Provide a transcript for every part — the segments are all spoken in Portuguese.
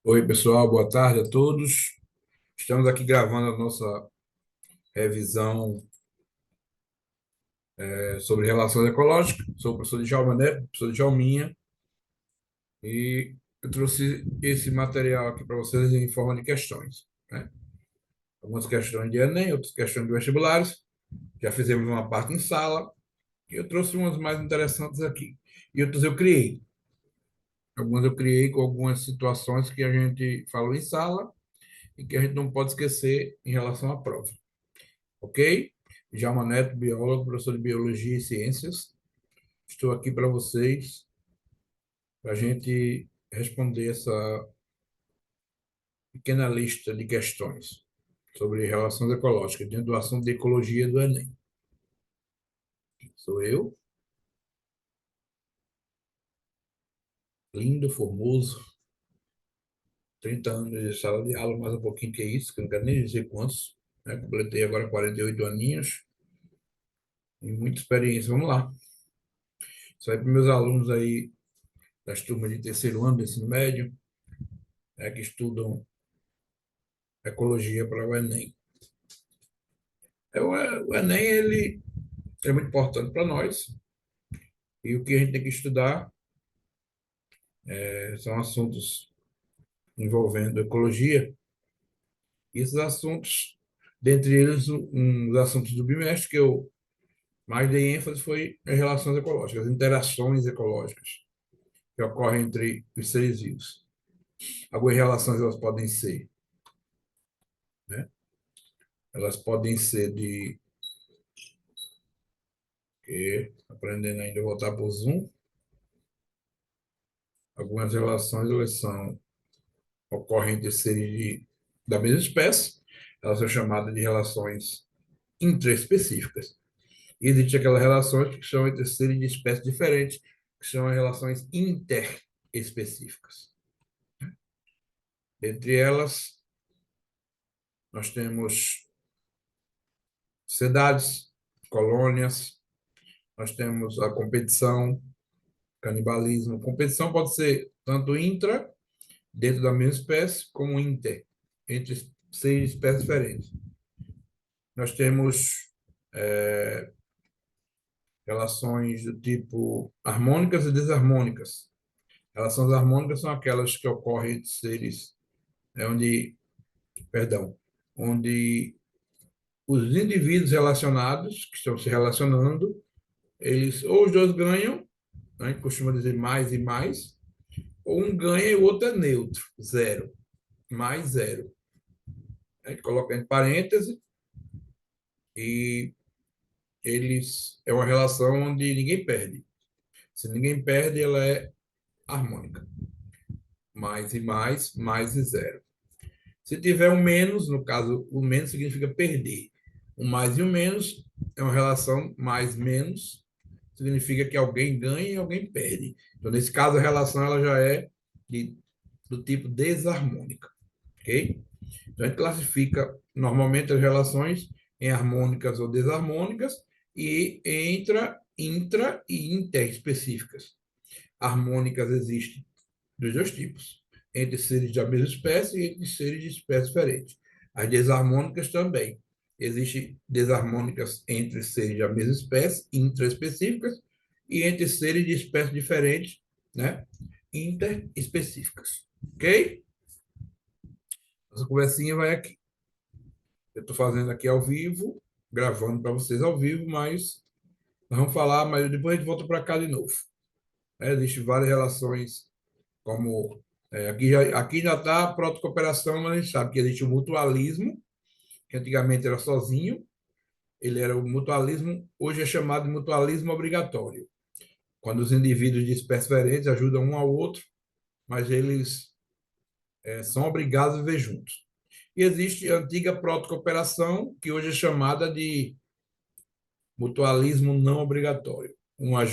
Oi, pessoal, boa tarde a todos. Estamos aqui gravando a nossa revisão sobre relações ecológicas. Sou o professor Djalma Neto, professor Djalminha, e eu trouxe esse material aqui para vocês em forma de questões, né? Algumas questões de Enem, outras questões de vestibulares. Já fizemos uma parte em sala, e eu trouxe umas mais interessantes aqui. E outras eu criei. Algumas eu criei com algumas situações que a gente falou em sala e que a gente não pode esquecer em relação à prova. Ok? Djalma Neto, biólogo, professor de Biologia e Ciências. Estou aqui para vocês, para a gente responder essa pequena lista de questões sobre relações ecológicas, dentro do assunto de ecologia do Enem. Sou eu, lindo, formoso, 30 anos de sala de aula, mais um pouquinho que isso, que eu não quero nem dizer quantos, né? Completei agora 48 aninhos, e muita experiência. Vamos lá. Isso aí para meus alunos aí das turmas de terceiro ano do ensino médio, que estudam ecologia para o Enem. O Enem, ele é muito importante para nós, e o que a gente tem que estudar são assuntos envolvendo ecologia, e esses assuntos, dentre eles, um dos assuntos do bimestre que eu mais dei ênfase foi as relações ecológicas, as interações ecológicas que ocorrem entre os seres vivos. Algumas relações elas podem ser, né? Elas podem ser aprendendo ainda a voltar para o Zoom, algumas relações elas ocorrem entre seres da mesma espécie, elas são chamadas de relações intraespecíficas. E existem aquelas relações que são entre seres de espécies diferentes, que são as relações interespecíficas. Entre elas, nós temos sociedades, colônias, nós temos a competição, canibalismo. Competição pode ser tanto intra, dentro da mesma espécie, como inter, entre seres de espécies diferentes. Nós temos relações do tipo harmônicas e desarmônicas. Relações harmônicas são aquelas que ocorrem entre seres, perdão, onde os indivíduos relacionados, que estão se relacionando, eles, ou os dois ganham, a gente costuma dizer mais e mais, ou um ganha e o outro é neutro, zero, mais zero. A gente coloca em parêntese e eles é uma relação onde ninguém perde. Se ninguém perde, ela é harmônica. Mais e mais e zero. Se tiver um menos, no caso, o menos significa perder. O mais e o menos é uma relação mais-menos, significa que alguém ganha e alguém perde. Então, nesse caso, a relação ela já é do tipo desarmônica, ok? Então, a gente classifica normalmente as relações em harmônicas ou desarmônicas e intra e interespecíficas. Harmônicas existem dos dois tipos, entre seres da mesma espécie e entre seres de espécies diferentes. As desarmônicas também. Existem desarmônicas entre seres da mesma espécie, intraespecíficas, e entre seres de espécies diferentes, né? Interespecíficas. Ok? Essa conversinha vai aqui. Eu estou fazendo aqui ao vivo, gravando para vocês ao vivo, mas nós vamos falar, mas depois a gente volta para cá de novo. Existem várias relações como aqui já está a protocooperação, mas a gente sabe que existe o mutualismo, que antigamente era sozinho, ele era o mutualismo, hoje é chamado de mutualismo obrigatório, quando os indivíduos de espécies diferentes ajudam um ao outro, mas eles são obrigados a viver juntos. E existe a antiga protocooperação, que hoje é chamada de mutualismo não obrigatório. Uma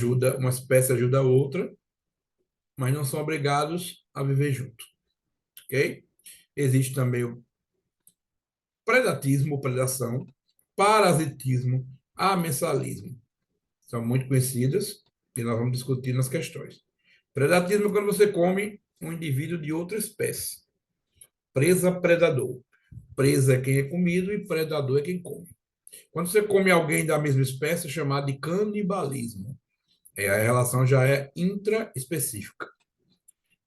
espécie ajuda a outra, mas não são obrigados a viver junto, ok? Existe também o predatismo, predação, parasitismo, amensalismo. São muito conhecidas e nós vamos discutir nas questões. Predatismo é quando você come um indivíduo de outra espécie. Presa-predador. Presa é quem é comido e predador é quem come. Quando você come alguém da mesma espécie, é chamado de canibalismo. A relação já é intraespecífica.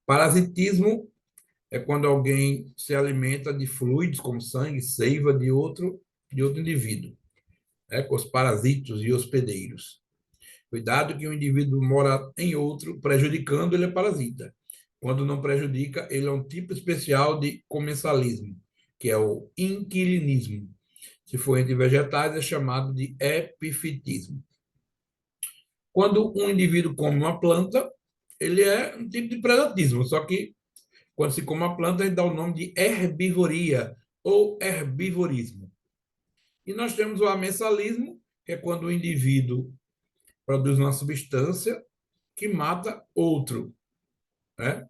Parasitismo é quando alguém se alimenta de fluidos como sangue, seiva de outro indivíduo, com os parasitos e hospedeiros. Cuidado que o indivíduo mora em outro, prejudicando, ele é parasita. Quando não prejudica, ele é um tipo especial de comensalismo, que é o inquilinismo. Se for entre vegetais, é chamado de epifitismo. Quando um indivíduo come uma planta, ele é um tipo de predatismo, só que quando se come uma planta, ele dá o nome de herbivoria ou herbivorismo. E nós temos o amensalismo, que é quando o indivíduo produz uma substância que mata outro, né?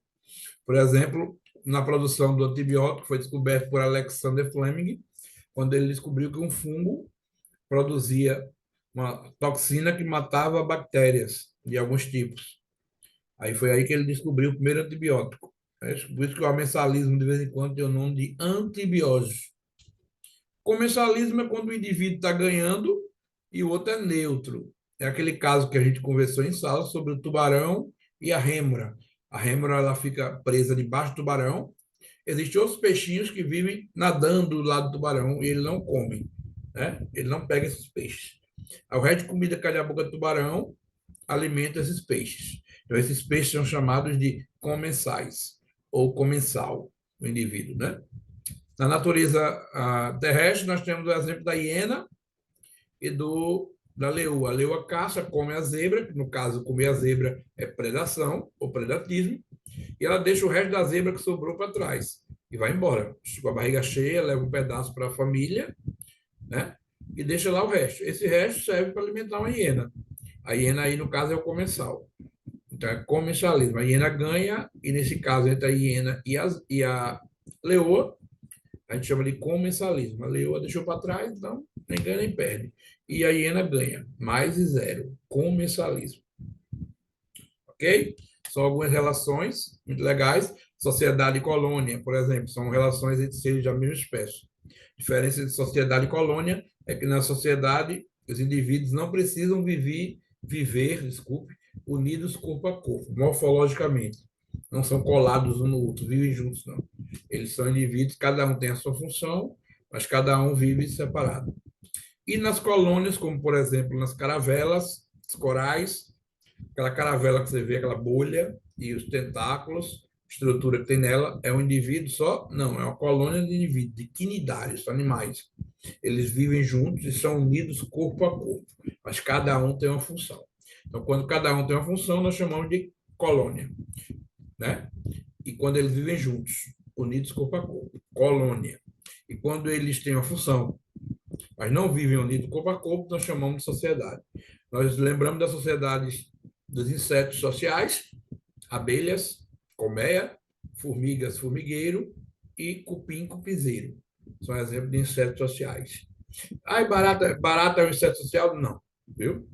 Por exemplo, na produção do antibiótico, foi descoberto por Alexander Fleming, quando ele descobriu que um fungo produzia uma toxina que matava bactérias de alguns tipos. Aí foi aí que ele descobriu o primeiro antibiótico. Por isso que o amensalismo, de vez em quando, tem o nome de antibiótico. Comensalismo é quando o indivíduo está ganhando e o outro é neutro. É aquele caso que a gente conversou em sala sobre o tubarão e a rêmora. A rêmora ela fica presa debaixo do tubarão. Existem outros peixinhos que vivem nadando do lado do tubarão e ele não come, né? Ele não pega esses peixes. O resto de comida que cai da boca do tubarão alimenta esses peixes. Então, esses peixes são chamados de comensais ou comensal, o indivíduo, né? Na natureza terrestre, nós temos o exemplo da hiena e da leoa. A leoa caça, come a zebra, que no caso, comer a zebra é predação ou predatismo, e ela deixa o resto da zebra que sobrou para trás e vai embora. Com a barriga cheia, leva um pedaço para a família, né? E deixa lá o resto. Esse resto serve para alimentar uma hiena. A hiena aí, no caso, é o comensal. Então, é comensalismo. A hiena ganha, e nesse caso, entre a hiena e a leoa, a gente chama de comensalismo. A leoa deixou para trás, então nem ganha nem perde. E a hiena ganha, mais e zero. Comensalismo. Ok? São algumas relações muito legais. Sociedade e colônia, por exemplo, são relações entre seres da mesma espécie. A diferença de sociedade e colônia é que na sociedade os indivíduos não precisam desculpe, unidos corpo a corpo, morfologicamente. Não são colados um no outro, vivem juntos, não. Eles são indivíduos, cada um tem a sua função, mas cada um vive separado. E nas colônias, como por exemplo nas caravelas, os corais, aquela caravela que você vê, aquela bolha e os tentáculos, a estrutura que tem nela, é um indivíduo só? Não, é uma colônia de indivíduos, de quinidários, animais. Eles vivem juntos e são unidos corpo a corpo, mas cada um tem uma função. Então, quando cada um tem uma função, nós chamamos de colônia, né? E quando eles vivem juntos, unidos corpo a corpo, colônia. E quando eles têm uma função, mas não vivem unidos corpo a corpo, nós chamamos de sociedade. Nós lembramos das sociedades dos insetos sociais, abelhas, colmeia, formigas, formigueiro e cupim, cupizeiro. São exemplos de insetos sociais. Barata é um inseto social? Não, viu?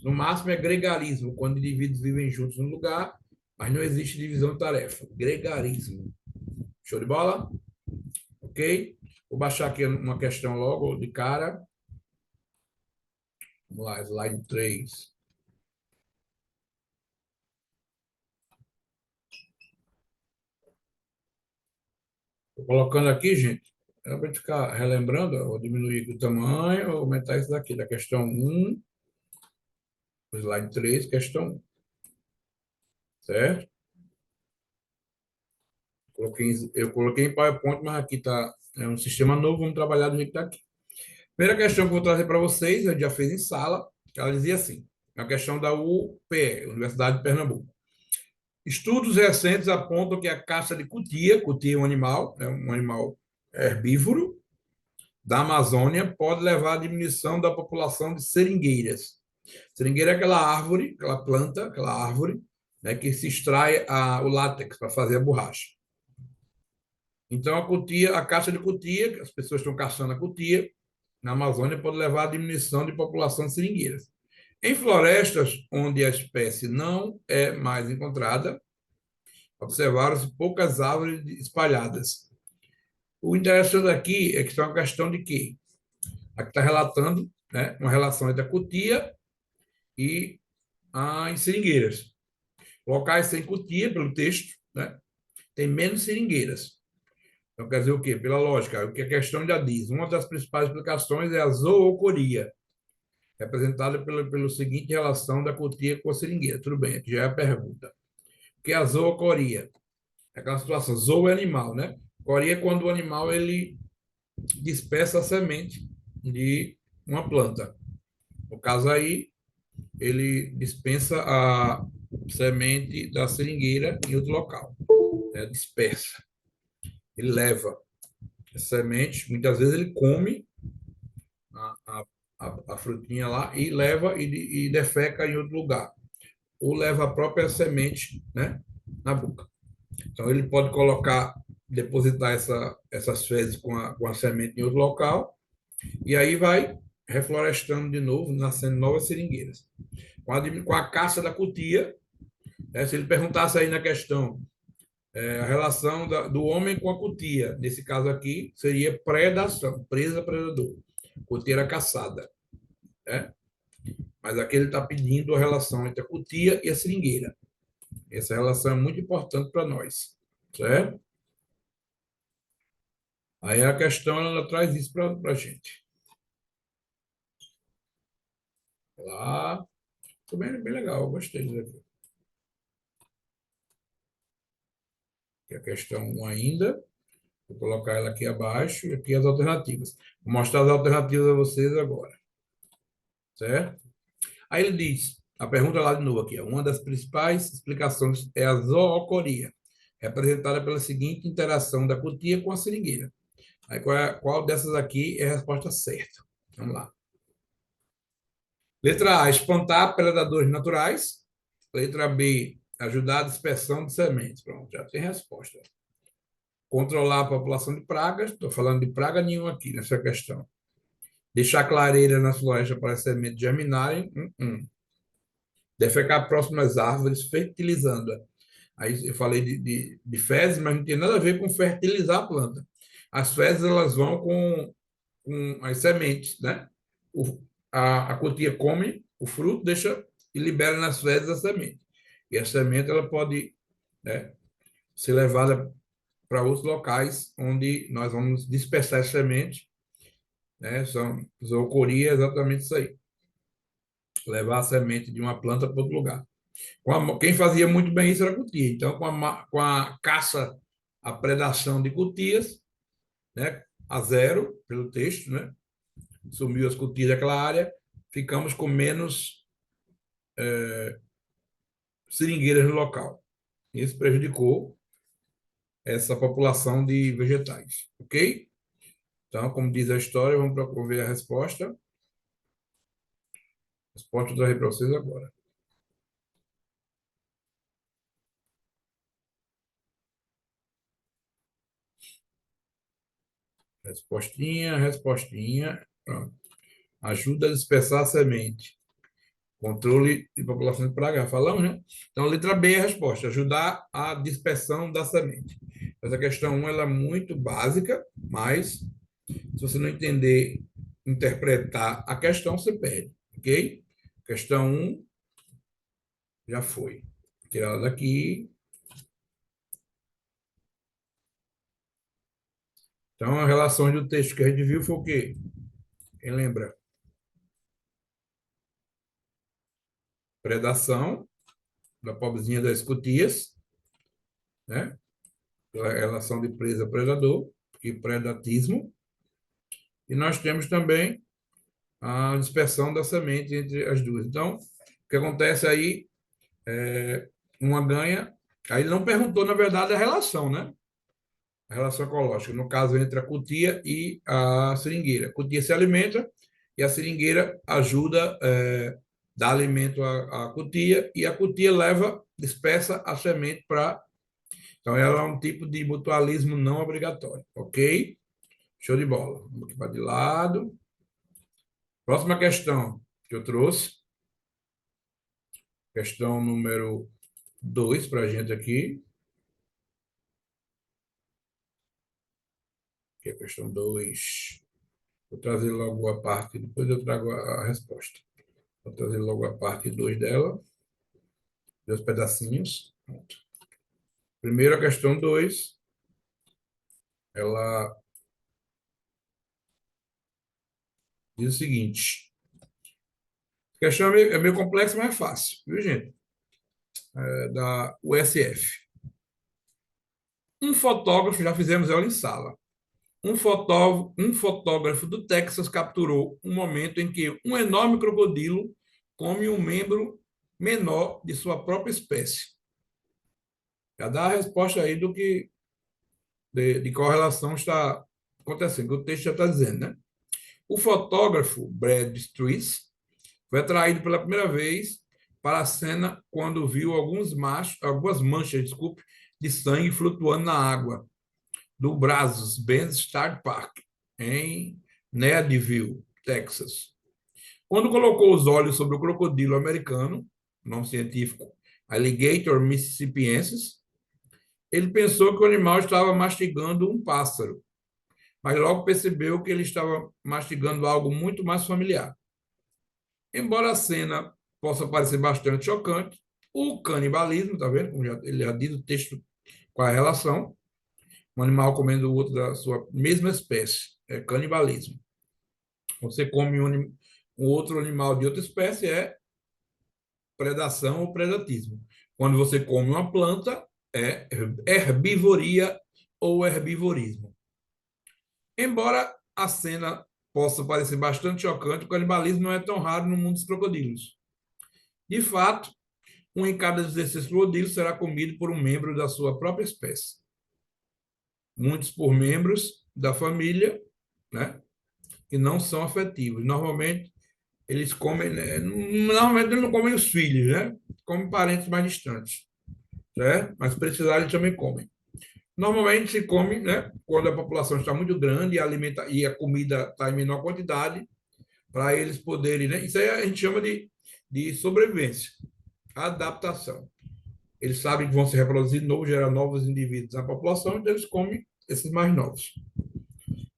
No máximo é gregarismo, quando indivíduos vivem juntos no lugar, mas não existe divisão de tarefa. Gregarismo. Show de bola? Ok? Vou baixar aqui uma questão logo de cara. Vamos lá, slide 3. Estou colocando aqui, gente, para ficar relembrando, vou diminuir aqui o tamanho, vou aumentar isso daqui, da questão 1, slide 3, questão 1. Certo? Eu coloquei em PowerPoint, mas aqui está um sistema novo, vamos trabalhar do jeito que está aqui. Primeira questão que eu vou trazer para vocês, eu já fiz em sala, ela dizia assim, a questão da UPE, Universidade de Pernambuco. Estudos recentes apontam que a caça de cutia é um animal herbívoro da Amazônia, pode levar à diminuição da população de seringueiras. Seringueira é aquela árvore, aquela planta, aquela árvore, né, que se extrai o látex para fazer a borracha. Então, a caça de cutia, que as pessoas estão caçando a cutia, na Amazônia, pode levar à diminuição de população de seringueiras. Em florestas onde a espécie não é mais encontrada, observaram-se poucas árvores espalhadas. O interessante aqui é que é uma questão de quê? Aqui está relatando, né, uma relação entre a cutia e as seringueiras. Locais sem cutia, pelo texto, né, tem menos seringueiras. Então, quer dizer o quê? Pela lógica, o que a questão já diz. Uma das principais explicaçes é a zoocoria, representada pelo seguinte relação da cutia com a seringueira. Tudo bem, aqui já é a pergunta. O que é a zoocoria? É aquela situação, zoo é animal, né? Coria é quando o animal ele dispersa a semente de uma planta. No caso aí, ele dispensa a semente da seringueira em outro local, né? Dispersa. Ele leva a semente, muitas vezes ele come a, a frutinha lá e leva e defeca em outro lugar. Ou leva a própria semente, né, na boca. Então, ele pode colocar, depositar essas fezes com a semente em outro local, e aí vai reflorestando de novo, nascendo novas seringueiras. Com a caça da cutia, né, se ele perguntasse aí na questão a relação do homem com a cutia, nesse caso aqui, seria predação, presa-predador. Cutia era caçada. Né? Mas aqui ele está pedindo a relação entre a cutia e a seringueira. Essa relação é muito importante para nós. Certo? Aí a questão ela traz isso para a gente. Lá, foi bem legal, eu gostei disso aqui. Que é a questão 1 ainda, vou colocar ela aqui abaixo e aqui as alternativas. Vou mostrar as alternativas a vocês agora, certo? Aí ele diz, a pergunta lá de novo aqui, uma das principais explicações é a zoocoria, representada pela seguinte interação da cutia com a seringueira. Aí qual dessas aqui é a resposta certa? Vamos lá. Letra A, espantar predadores naturais. Letra B, ajudar a dispersão de sementes. Pronto, já tem resposta. Controlar a população de pragas. Estou falando de praga nenhuma aqui nessa questão. Deixar clareira na floresta para as sementes germinarem. Defecar próximo às árvores, fertilizando-a. Aí eu falei de fezes, mas não tem nada a ver com fertilizar a planta. As fezes elas vão com as sementes, né? A cutia come o fruto, deixa e libera nas fezes a semente. E a semente ela pode, né, ser levada para outros locais onde nós vamos dispersar as sementes, né? São zoocoria, exatamente isso aí. Levar a semente de uma planta para outro lugar. Quem fazia muito bem isso era a cutia. Então, com a caça, a predação de cutias, né, a zero, pelo texto, né, sumiu as cutias daquela área, ficamos com menos seringueiras no local. Isso prejudicou essa população de vegetais, ok? Então, como diz a história, vamos procurar ver a resposta. A resposta eu darei para vocês agora. Respostinha, respostinha. Pronto. Ajuda a dispersar a semente. Controle de população de praga, já falamos, né? Então, letra B é a resposta, ajudar a dispersão da semente. Essa questão 1 ela é muito básica, mas se você não entender, interpretar a questão, você perde, ok? Questão 1 já foi. Tirar ela daqui. Então, a relação do texto que a gente viu foi o quê? Quem lembra? Predação da pobrezinha das cutias, né? A relação de presa-predador e predatismo. E nós temos também a dispersão da semente entre as duas. Então, o que acontece aí, uma ganha. Aí ele não perguntou, na verdade, a relação, né? A relação ecológica, no caso, entre a cutia e a seringueira. A cutia se alimenta e a seringueira ajuda, dá alimento à cutia, e a cutia leva, dispersa a semente para. Então, ela é um tipo de mutualismo não obrigatório, ok? Show de bola. Vamos aqui para de lado. Próxima questão que eu trouxe. Questão número 2 para a gente aqui. que é a questão 2. Vou trazer logo a parte, depois eu trago a resposta. Vou trazer logo a parte 2 dela, dois pedacinhos. Pronto. Primeiro, a questão 2, ela diz o seguinte: a questão é meio complexa, mas é fácil, viu, gente? É da USF. Um fotógrafo, já fizemos ela em sala. Um fotógrafo do Texas capturou um momento em que um enorme crocodilo come um membro menor de sua própria espécie. Já dá a resposta aí do que de qual relação está acontecendo, que o texto já está dizendo, né? O fotógrafo Brad Streets foi atraído pela primeira vez para a cena quando viu algumas manchas, desculpe, de sangue flutuando na água do Brazos Benz Star Park, em Needville, Texas. Quando colocou os olhos sobre o crocodilo americano, nome científico Alligator mississippiensis, ele pensou que o animal estava mastigando um pássaro, mas logo percebeu que ele estava mastigando algo muito mais familiar. Embora a cena possa parecer bastante chocante, o canibalismo, tá vendo? Como ele já diz o texto qual é a relação, um animal comendo o outro da sua mesma espécie, é canibalismo. Você come um outro animal de outra espécie, é predação ou predatismo. Quando você come uma planta, é herbivoria ou herbivorismo. Embora a cena possa parecer bastante chocante, o canibalismo não é tão raro no mundo dos crocodilos. De fato, um em cada 16 crocodilos será comido por um membro da sua própria espécie. Muitos por membros da família, né, que não são afetivos. Normalmente, eles comem, né, normalmente eles não comem os filhos, né? Comem parentes mais distantes, certo? Mas precisar, eles também comem. Normalmente se come, né, quando a população está muito grande e a comida está em menor quantidade, para eles poderem, né? Isso aí a gente chama de sobrevivência, adaptação. Eles sabem que vão se reproduzir de novo, gerar novos indivíduos na população, então eles comem esses mais novos,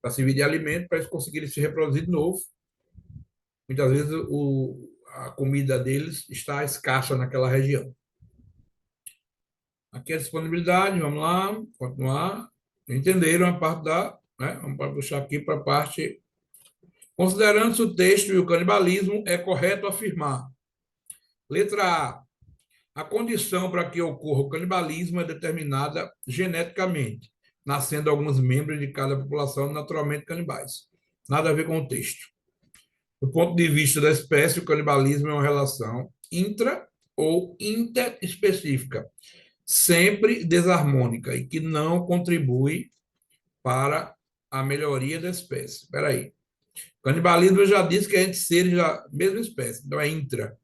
para servir de alimento, para eles conseguirem se reproduzir de novo. Muitas vezes a comida deles está escassa naquela região. Aqui a disponibilidade, vamos lá, continuar. Entenderam a parte da. Né? Vamos puxar aqui para a parte. Considerando-se o texto e o canibalismo, é correto afirmar. Letra A. A condição para que ocorra o canibalismo é determinada geneticamente, nascendo alguns membros de cada população naturalmente canibais. Nada a ver com o texto. Do ponto de vista da espécie, o canibalismo é uma relação intra ou interespecífica, sempre desarmônica e que não contribui para a melhoria da espécie. Espera aí. Canibalismo eu já disse que é entre seres da mesma espécie, então é intra.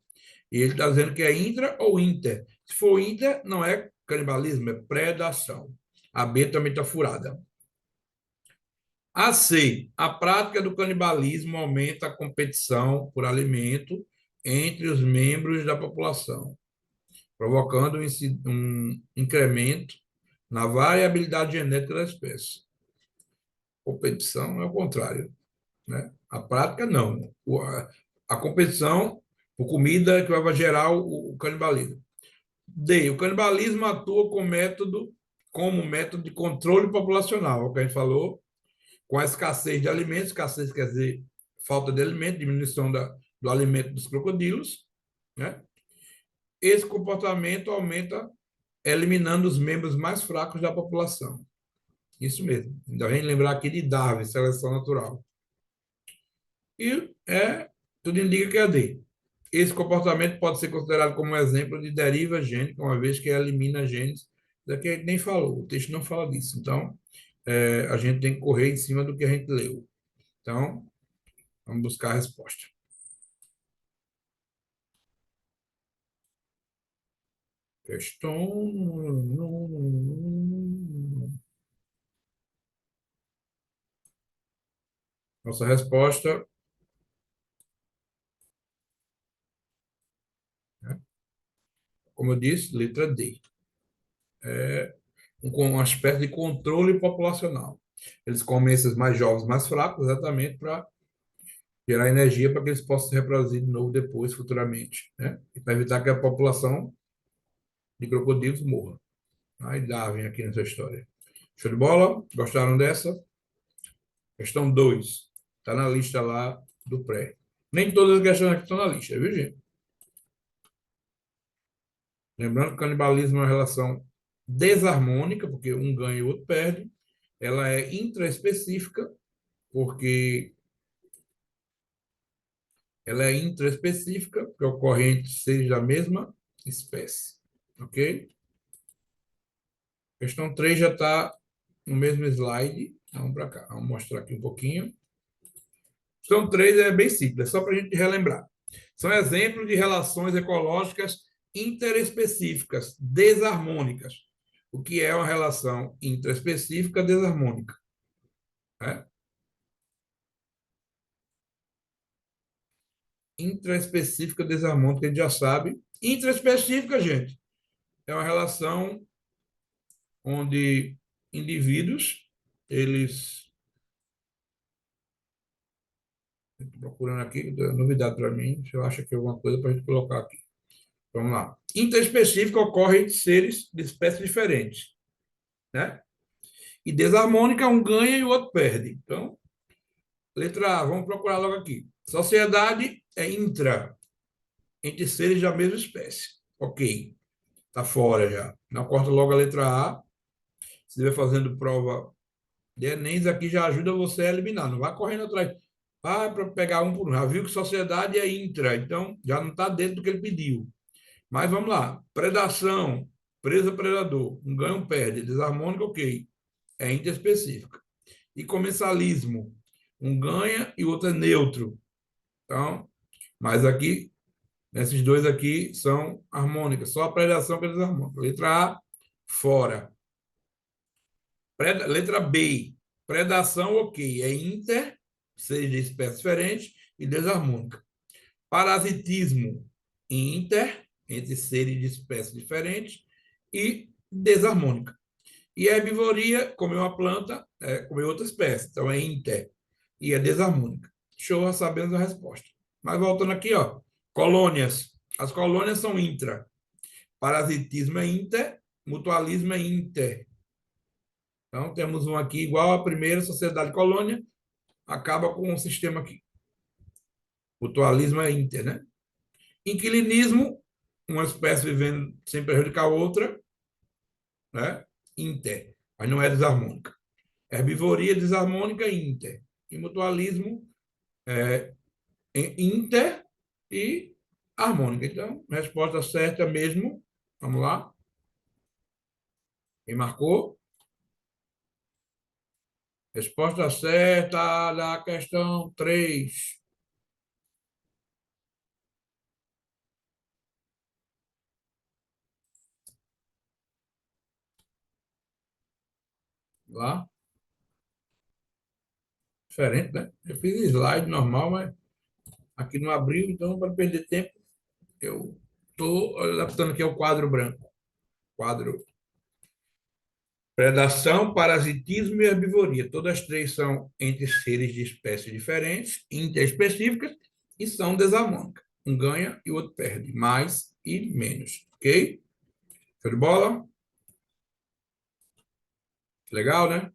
E ele está dizendo que é intra ou inter. Se for inter, não é canibalismo, é predação. A B também está furada. A C. A prática do canibalismo aumenta a competição por alimento entre os membros da população, provocando um incremento na variabilidade genética da espécie. Competição é o contrário, né? A prática, não. A competição por comida é que vai gerar o canibalismo. D. O canibalismo atua como método de controle populacional, é o que a gente falou, com a escassez de alimentos, escassez quer dizer falta de alimento, diminuição do alimento dos crocodilos, né? Esse comportamento aumenta eliminando os membros mais fracos da população. Isso mesmo. Ainda vem lembrar aqui de Darwin, seleção natural. E tudo indica que é a D. Esse comportamento pode ser considerado como um exemplo de deriva gênica, uma vez que elimina genes, daqui a gente nem falou, o texto não fala disso. Então, a gente tem que correr em cima do que a gente leu. Então, vamos buscar a resposta. Questão. Nossa resposta, né, como eu disse, letra D. É uma espécie de controle populacional. Eles comem esses mais jovens, mais fracos, exatamente para gerar energia para que eles possam se reproduzir de novo depois, futuramente, né? E para evitar que a população de crocodilos morra. Aí Darwin aqui nessa história. Show de bola? Gostaram dessa? Questão 2. Está na lista lá do pré. Nem todas as questões aqui estão na lista, viu, gente? Lembrando que o canibalismo é uma relação desarmônica, porque um ganha e o outro perde. Ela é intraespecífica, porque ocorre entre seres da mesma espécie. Ok? Questão 3 já está no mesmo slide. Vamos para cá. Vamos mostrar aqui um pouquinho. Questão 3 é bem simples, é só para a gente relembrar. São exemplos de relações ecológicas interespecíficas, desarmônicas. O que é uma relação intraespecífica desarmônica? Né? Intraespecífica desarmônica, a gente já sabe. Intraespecífica, gente, é uma relação onde indivíduos, eles... Estou procurando aqui, novidade para mim, se eu acho que é alguma coisa para a gente colocar aqui. Vamos lá. Interespecífica ocorre entre seres de espécies diferentes, né? E desarmônica, um ganha e o outro perde. Então, letra A, vamos procurar logo aqui. Sociedade é intra, entre seres da mesma espécie. Ok, tá fora já. Não corta logo a letra A. Se estiver fazendo prova de Enem, aqui já ajuda você a eliminar. Não vai correndo atrás. Ah, para pegar um por um. Já viu que sociedade é intra, então já não está dentro do que ele pediu. Mas vamos lá. Predação, presa, predador. Um ganha, um perde. Desarmônica, ok. É interespecífica. E comensalismo. Um ganha e o outro é neutro. Então, mas aqui, nesses dois aqui, são harmônicas. Só a predação que é desarmônica. Letra A, fora. Letra B, predação, ok. É inter, seja de espécies diferentes, e desarmônica. Parasitismo, inter, entre seres de espécies diferentes, e desarmônica. E a herbivoria, comer uma planta, comer outra espécie. Então, é inter. E é desarmônica. Show, já sabemos a resposta. Mas voltando aqui, ó. Colônias. As colônias são intra. Parasitismo é inter. Mutualismo é inter. Então, temos um aqui igual à primeira sociedade colônia. Acaba com um sistema aqui. Mutualismo é inter, né? Inquilinismo, uma espécie vivendo sem prejudicar a outra, né? Inter. Mas não é desarmônica. Herbivoria desarmônica inter. E mutualismo é inter e harmônica. Então, resposta certa mesmo. Vamos lá. Quem marcou? Resposta certa da questão 3. Lá. Diferente, né? Eu fiz slide normal, mas aqui não abriu, então, para perder tempo, eu estou adaptando aqui ao quadro branco. Quadro predação, parasitismo e herbivoria. Todas as três são entre seres de espécies diferentes, interespecíficas, e são desarmônicas. Um ganha e o outro perde. Mais e menos. Ok? Show de bola? Legal, né?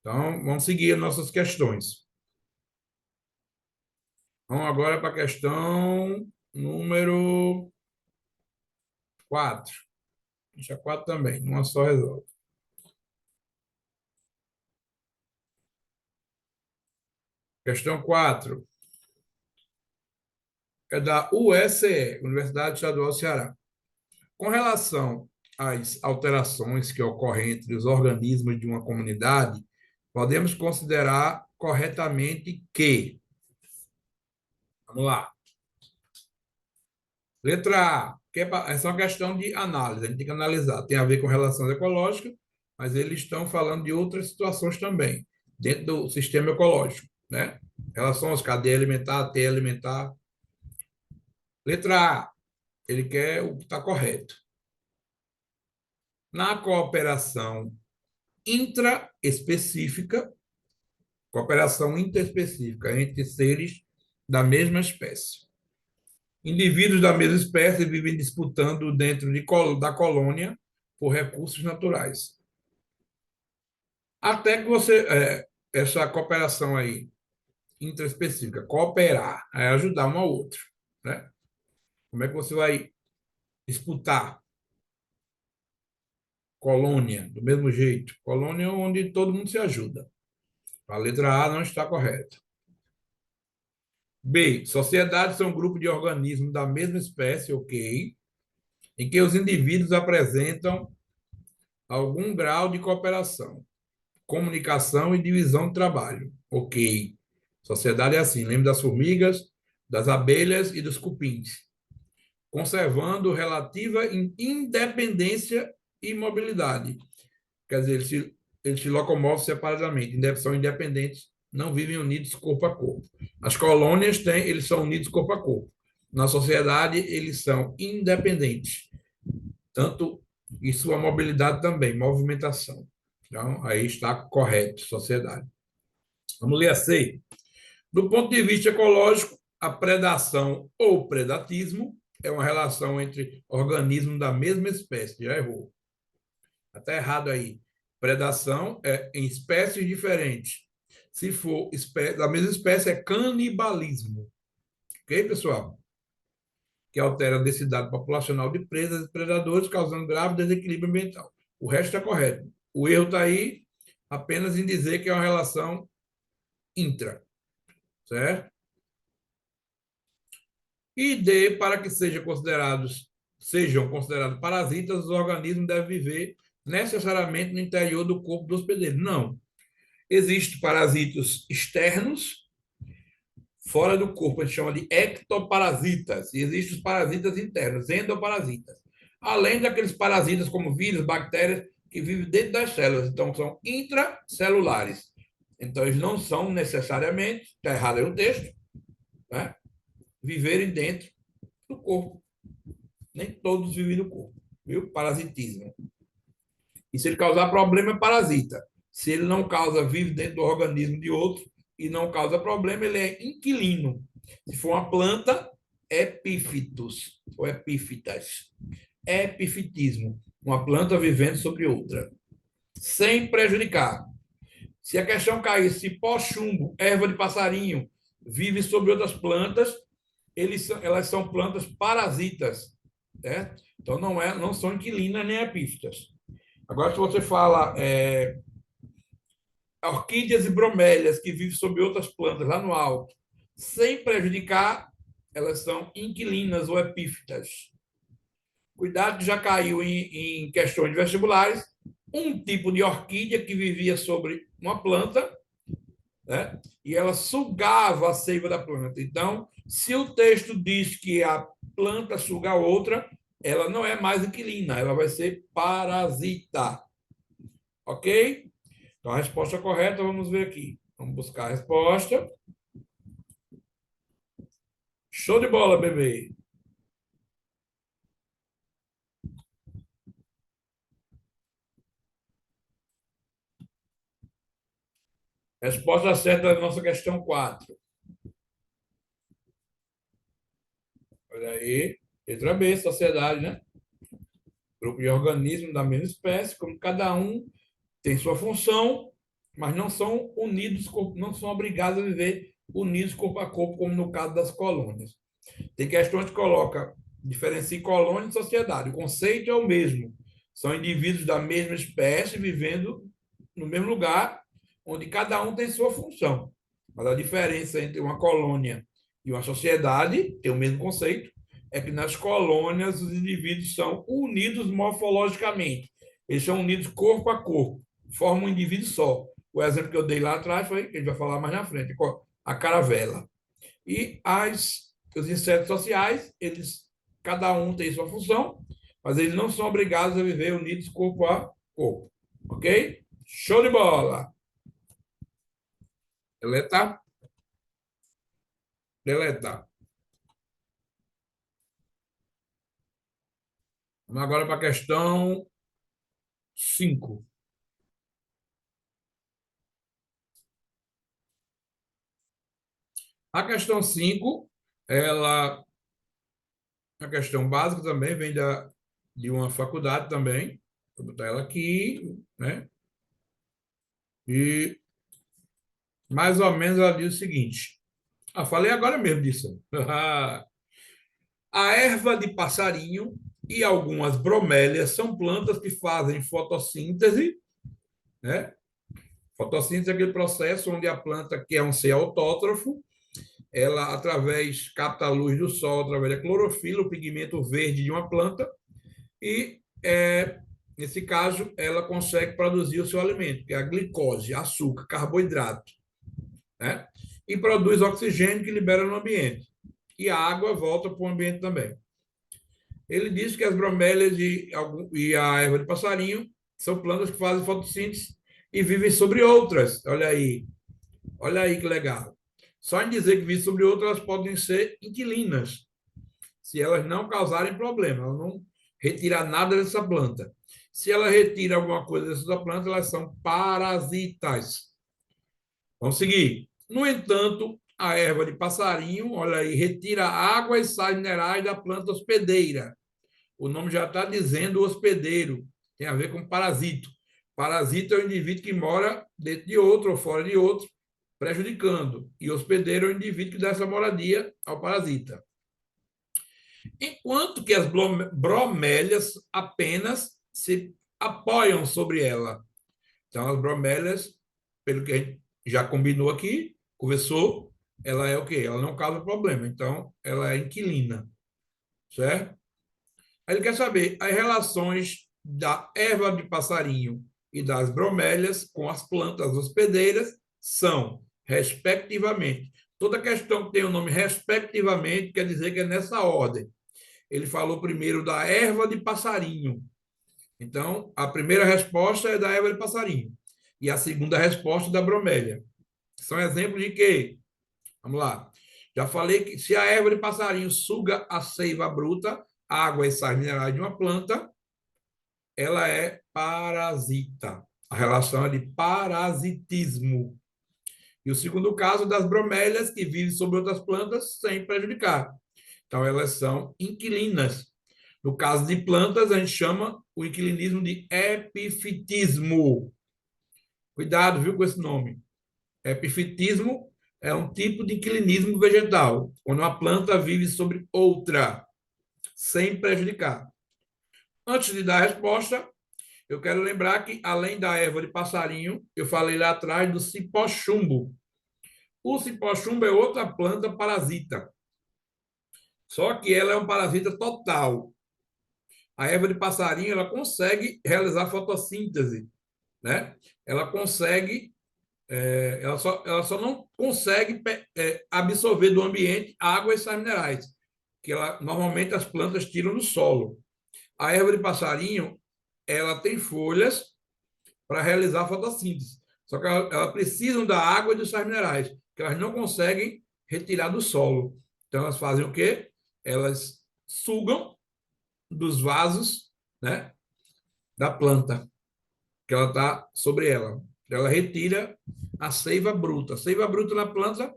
Então, vamos seguir as nossas questões. Vamos agora para a questão número 4. Deixa 4 também, uma só resolve. Questão 4 é da USE, Universidade Estadual do Ceará. Com relação às alterações que ocorrem entre os organismos de uma comunidade, podemos considerar corretamente que, vamos lá, letra A, que essa é uma questão de análise, a gente tem que analisar, tem a ver com relações ecológicas, mas eles estão falando de outras situações também, dentro do sistema ecológico, né? Relações, cadeia alimentar, teia alimentar. Letra A, ele quer o que está correto. Na cooperação intraespecífica, cooperação interespecífica entre seres da mesma espécie. Indivíduos da mesma espécie vivem disputando da colônia por recursos naturais. Até que essa cooperação aí, intraespecífica, cooperar, é ajudar um ao outro, né? Como é que você vai disputar colônia do mesmo jeito? Colônia onde todo mundo se ajuda. A letra A não está correta. B, sociedades são um grupo de organismos da mesma espécie, ok, em que os indivíduos apresentam algum grau de cooperação, comunicação e divisão de trabalho, ok. Sociedade é assim, lembra das formigas, das abelhas e dos cupins, conservando relativa independência e mobilidade. Quer dizer, eles se locomovem separadamente, são independentes, não vivem unidos corpo a corpo. As colônias eles são unidos corpo a corpo. Na sociedade, eles são independentes, tanto e sua mobilidade também, movimentação. Então, aí está correto, sociedade. Vamos ler a C. Do ponto de vista ecológico, a predação ou predatismo é uma relação entre organismos da mesma espécie. Já errou. Está errado aí. Predação é em espécies diferentes. Se for da mesma espécie, é canibalismo. Ok, pessoal? Que altera a densidade populacional de presas e predadores, causando grave desequilíbrio ambiental. O resto está correto. O erro está aí apenas em dizer que é uma relação intra, certo? E D, para que sejam considerados parasitas, os organismos devem viver necessariamente no interior do corpo do hospedeiro. Não. Existem parasitas externos, fora do corpo, a gente chama de ectoparasitas. E existem os parasitas internos, endoparasitas. Além daqueles parasitas como vírus, bactérias, que vivem dentro das células. Então, são intracelulares. Então, eles não são necessariamente, está errado aí o texto, né? Viverem dentro do corpo. Nem todos vivem no corpo, viu? Parasitismo. E se ele causar problema, é parasita. Se ele não causa, vive dentro do organismo de outro e não causa problema, ele é inquilino. Se for uma planta, epífitos ou epífitas. Epifitismo. Uma planta vivendo sobre outra. Sem prejudicar. Se a questão cair, se pó-chumbo, erva de passarinho, vive sobre outras plantas, elas são plantas parasitas, certo? Então não são inquilinas nem epífitas. Agora, se você fala orquídeas e bromélias que vivem sobre outras plantas lá no alto, sem prejudicar, elas são inquilinas ou epífitas. Cuidado que já caiu em questões de vestibulares um tipo de orquídea que vivia sobre uma planta, né? E ela sugava a seiva da planta. Então, se o texto diz que a planta suga a outra, ela não é mais inquilina, ela vai ser parasita. Ok? Então, a resposta correta, vamos ver aqui. Vamos buscar a resposta. Show de bola, bebê. Resposta certa da nossa questão 4. Olha aí. Letra B, sociedade, né? Grupo de organismos da mesma espécie, como cada um tem sua função, mas não são unidos, não são obrigados a viver unidos corpo a corpo, como no caso das colônias. Tem questões que coloca, diferencia colônia e sociedade. O conceito é o mesmo. São indivíduos da mesma espécie vivendo no mesmo lugar, onde cada um tem sua função. Mas a diferença entre uma colônia e uma sociedade, tem o mesmo conceito, é que nas colônias os indivíduos são unidos morfologicamente. Eles são unidos corpo a corpo, formam um indivíduo só. O exemplo que eu dei lá atrás foi, que a gente vai falar mais na frente, a caravela. E os insetos sociais, cada um tem sua função, mas eles não são obrigados a viver unidos corpo a corpo. Ok? Show de bola! Deletar? Deletar. Vamos agora para a questão 5. A questão 5, ela, a questão básica também vem de uma faculdade também. Vou botar ela aqui, né? E mais ou menos ela diz o seguinte. Ah, falei agora mesmo disso. A erva de passarinho e algumas bromélias são plantas que fazem fotossíntese, né? Fotossíntese é aquele processo onde a planta, que é um ser autótrofo, ela, através, capta a luz do sol através da clorofila, o pigmento verde de uma planta, e, nesse caso, ela consegue produzir o seu alimento, que é a glicose, açúcar, carboidrato, né? E produz oxigênio que libera no ambiente. E a água volta para o ambiente também. Ele diz que as bromélias e a erva de passarinho são plantas que fazem fotossíntese e vivem sobre outras. Olha aí que legal. Só em dizer que vivem sobre outras, elas podem ser inquilinas, se elas não causarem problema, elas não retirar nada dessa planta. Se ela retira alguma coisa dessa planta, elas são parasitas. Vamos seguir. No entanto, a erva de passarinho, olha aí, retira água e sais minerais da planta hospedeira. O nome já está dizendo hospedeiro, tem a ver com parasito. Parasita é o indivíduo que mora dentro de outro ou fora de outro, prejudicando. E hospedeiro é o indivíduo que dá essa moradia ao parasita. Enquanto que as bromélias apenas se apoiam sobre ela. Então, as bromélias, pelo que a gente já combinou aqui, conversou, ela é o quê? Ela não causa problema. Então, ela é inquilina, certo? Aí ele quer saber as relações da erva de passarinho e das bromélias com as plantas hospedeiras são, respectivamente. Toda questão que tem o nome respectivamente quer dizer que é nessa ordem. Ele falou primeiro da erva de passarinho. Então, a primeira resposta é da erva de passarinho. E a segunda resposta da bromélia. São exemplos de quê? Vamos lá. Já falei que se a erva de passarinho suga a seiva bruta, água e sais minerais de uma planta, ela é parasita. A relação é de parasitismo. E o segundo caso das bromélias, que vivem sobre outras plantas sem prejudicar. Então, elas são inquilinas. No caso de plantas, a gente chama o inquilinismo de epifitismo. Cuidado, viu, com esse nome. Epifitismo é um tipo de inquilinismo vegetal, quando uma planta vive sobre outra, sem prejudicar. Antes de dar a resposta, eu quero lembrar que, além da erva de passarinho, eu falei lá atrás do cipó-chumbo. O cipó-chumbo é outra planta parasita. Só que ela é um parasita total. A erva de passarinho, ela consegue realizar fotossíntese, né? Ela consegue, ela só não consegue absorver do ambiente água e sais minerais, que normalmente as plantas tiram do solo. A erva de passarinho, ela tem folhas para realizar a fotossíntese. Só que ela precisam da água e dos sais minerais, que elas não conseguem retirar do solo. Então, elas fazem o quê? Elas sugam dos vasos, né, da planta, que ela está sobre ela. Ela retira a seiva bruta. A seiva bruta na planta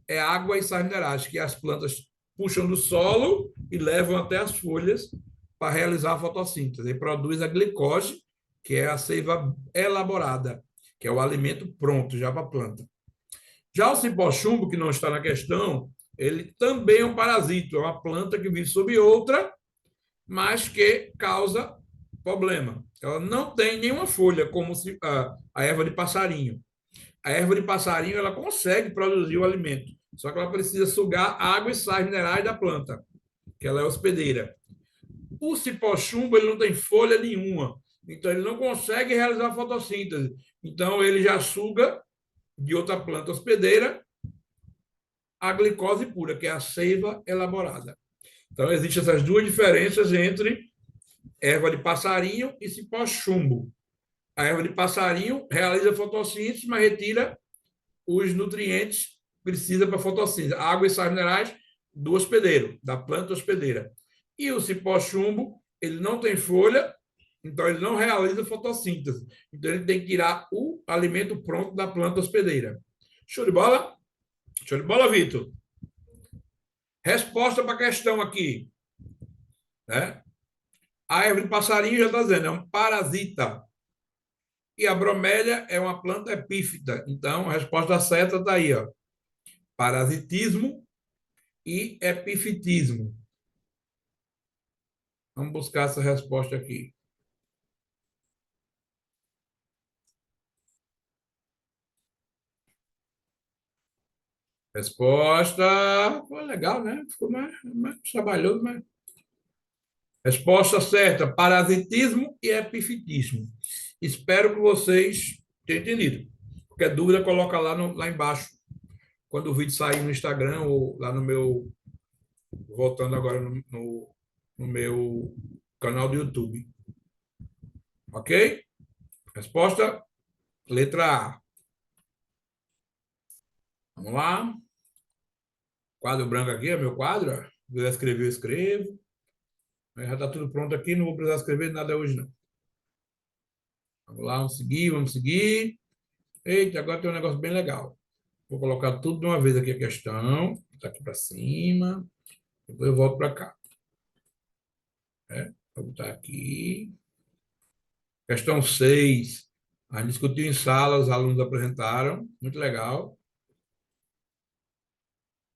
é água e sais minerais, que as plantas puxam do solo e levam até as folhas para realizar a fotossíntese. E produz a glicose, que é a seiva elaborada, que é o alimento pronto já para a planta. Já o cipó-chumbo, que não está na questão, ele também é um parasito, é uma planta que vive sob outra, mas que causa problema. Ela não tem nenhuma folha, como a erva de passarinho. A erva de passarinho, ela consegue produzir o alimento, só que ela precisa sugar água e sais minerais da planta, que ela é hospedeira. O cipó-chumbo, ele não tem folha nenhuma, então ele não consegue realizar a fotossíntese. Então ele já suga de outra planta hospedeira a glicose pura, que é a seiva elaborada. Então existem essas duas diferenças entre erva de passarinho e cipó-chumbo. A erva de passarinho realiza fotossíntese, mas retira os nutrientes que precisa para a fotossíntese, água e sais minerais do hospedeiro, da planta hospedeira. E o cipó-chumbo, ele não tem folha, então ele não realiza fotossíntese. Então ele tem que tirar o alimento pronto da planta hospedeira. Show de bola? Show de bola, Vitor? Resposta para a questão aqui, né? A árvore de passarinho já está dizendo, é um parasita. E a bromélia é uma planta epífita. Então, a resposta certa está aí, ó. Parasitismo e epifitismo. Vamos buscar essa resposta aqui. Resposta. Pô, legal, né? Ficou mais trabalhoso, mas. Resposta certa: parasitismo e epifitismo. Espero que vocês tenham entendido. Qualquer dúvida, coloca lá, lá embaixo, quando o vídeo sair no Instagram ou lá no meu. Voltando agora no meu canal do YouTube. Ok? Resposta: letra A. Vamos lá. Quadro branco aqui, é meu quadro. Se quiser escrever, eu escrevo. Mas já está tudo pronto aqui, não vou precisar escrever nada hoje, não. Vamos lá, vamos seguir, vamos seguir. Eita, agora tem um negócio bem legal. Vou colocar tudo de uma vez aqui a questão. Está aqui para cima. Depois eu volto para cá. Vou botar aqui. Questão 6. A gente discutiu em sala, os alunos apresentaram. Muito legal.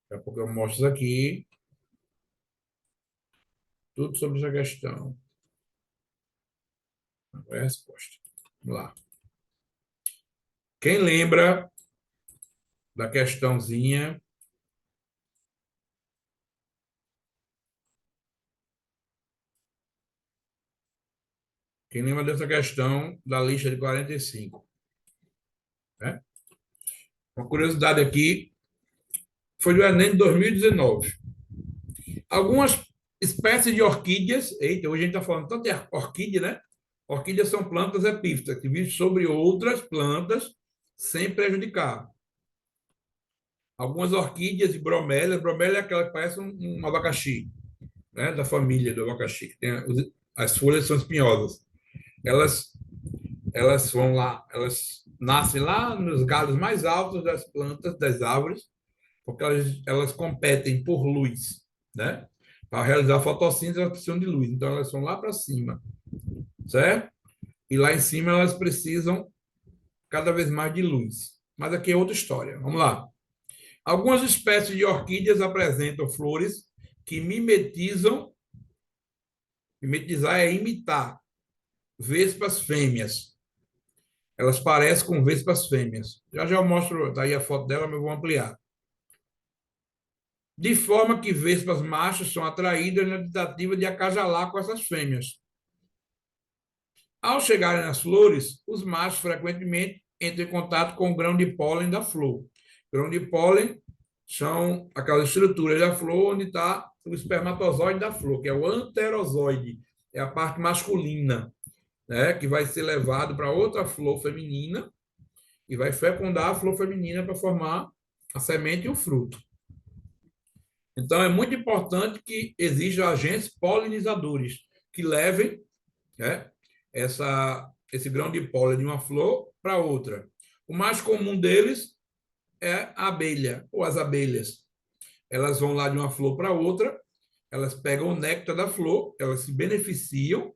Daqui a pouco eu mostro isso aqui. Tudo sobre essa questão. Qual é a resposta? Vamos lá. Quem lembra da questãozinha? Quem lembra dessa questão da lista de 45? Né? Uma curiosidade aqui, foi do Enem de 2019. Algumas espécies de orquídeas, eita, hoje a gente está falando tanto de orquídea, né? Orquídeas são plantas epífitas, que vivem sobre outras plantas sem prejudicar. Algumas orquídeas e bromélia é aquela que parece um abacaxi, né? Da família do abacaxi. As folhas são espinhosas. Elas, elas vão lá, elas nascem lá nos galhos mais altos das plantas, das árvores, porque elas competem por luz, né? Para realizar a fotossíntese, elas precisam de luz. Então, elas vão lá para cima, certo? E lá em cima, elas precisam cada vez mais de luz. Mas aqui é outra história. Vamos lá. Algumas espécies de orquídeas apresentam flores que mimetizam. Mimetizar é imitar vespas fêmeas. Elas parecem com vespas fêmeas. Já já eu mostro daí a foto dela, mas eu vou ampliar. De forma que vespas machos são atraídas na tentativa de acasalar com essas fêmeas. Ao chegarem nas flores, os machos frequentemente entram em contato com o grão de pólen da flor. Grão de pólen são aquelas estruturas da flor onde está o espermatozoide da flor, que é o anterozoide, é a parte masculina, né, que vai ser levado para outra flor feminina e vai fecundar a flor feminina para formar a semente e o fruto. Então, é muito importante que existam agentes polinizadores que levem, né, esse grão de pólen de uma flor para outra. O mais comum deles é a abelha, ou as abelhas. Elas vão lá de uma flor para outra, elas pegam o néctar da flor, elas se beneficiam,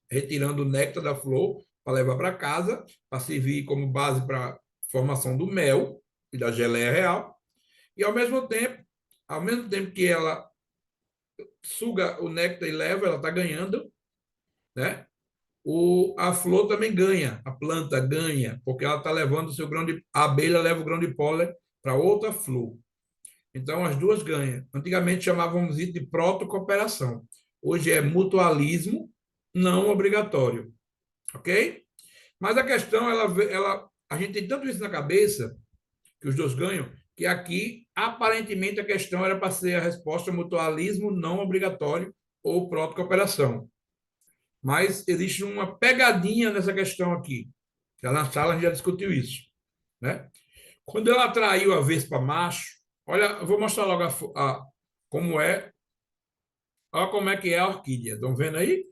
retirando o néctar da flor para levar para casa, para servir como base para a formação do mel e da geleia real. E ao mesmo tempo que ela suga o néctar e leva, ela está ganhando, né? A flor também ganha, a planta ganha, porque ela está levando o seu grão de. A abelha leva o grão de pólen para outra flor. Então, as duas ganham. Antigamente chamávamos isso de protocooperação. Hoje é mutualismo não obrigatório. Ok? Mas a questão, a gente tem tanto isso na cabeça, que os dois ganham, que aqui, aparentemente, a questão era para ser a resposta mutualismo não obrigatório ou protocooperação. Mas existe uma pegadinha nessa questão aqui. Já na sala a gente já discutiu isso. Né? Quando ela atraiu a vespa macho, olha, eu vou mostrar logo como é. Olha como é que é a orquídea. Estão vendo aí?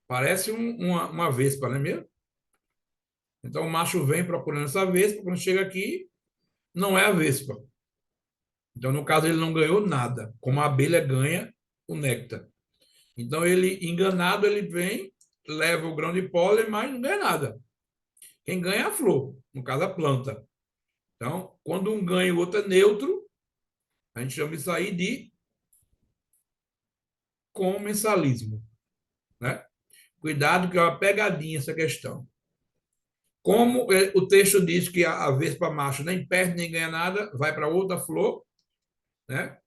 Parece uma vespa, não é mesmo? Então o macho vem procurando essa vespa, quando chega aqui, não é a vespa. Então, no caso, ele não ganhou nada, como a abelha ganha o néctar. Então, ele, enganado, ele vem, leva o grão de pólen, mas não ganha nada. Quem ganha é a flor, no caso, a planta. Então, quando um ganha e o outro é neutro, a gente chama isso aí de comensalismo, né? Cuidado que é uma pegadinha essa questão. Como o texto diz que a vespa macho nem perde nem ganha nada, vai para outra flor, né?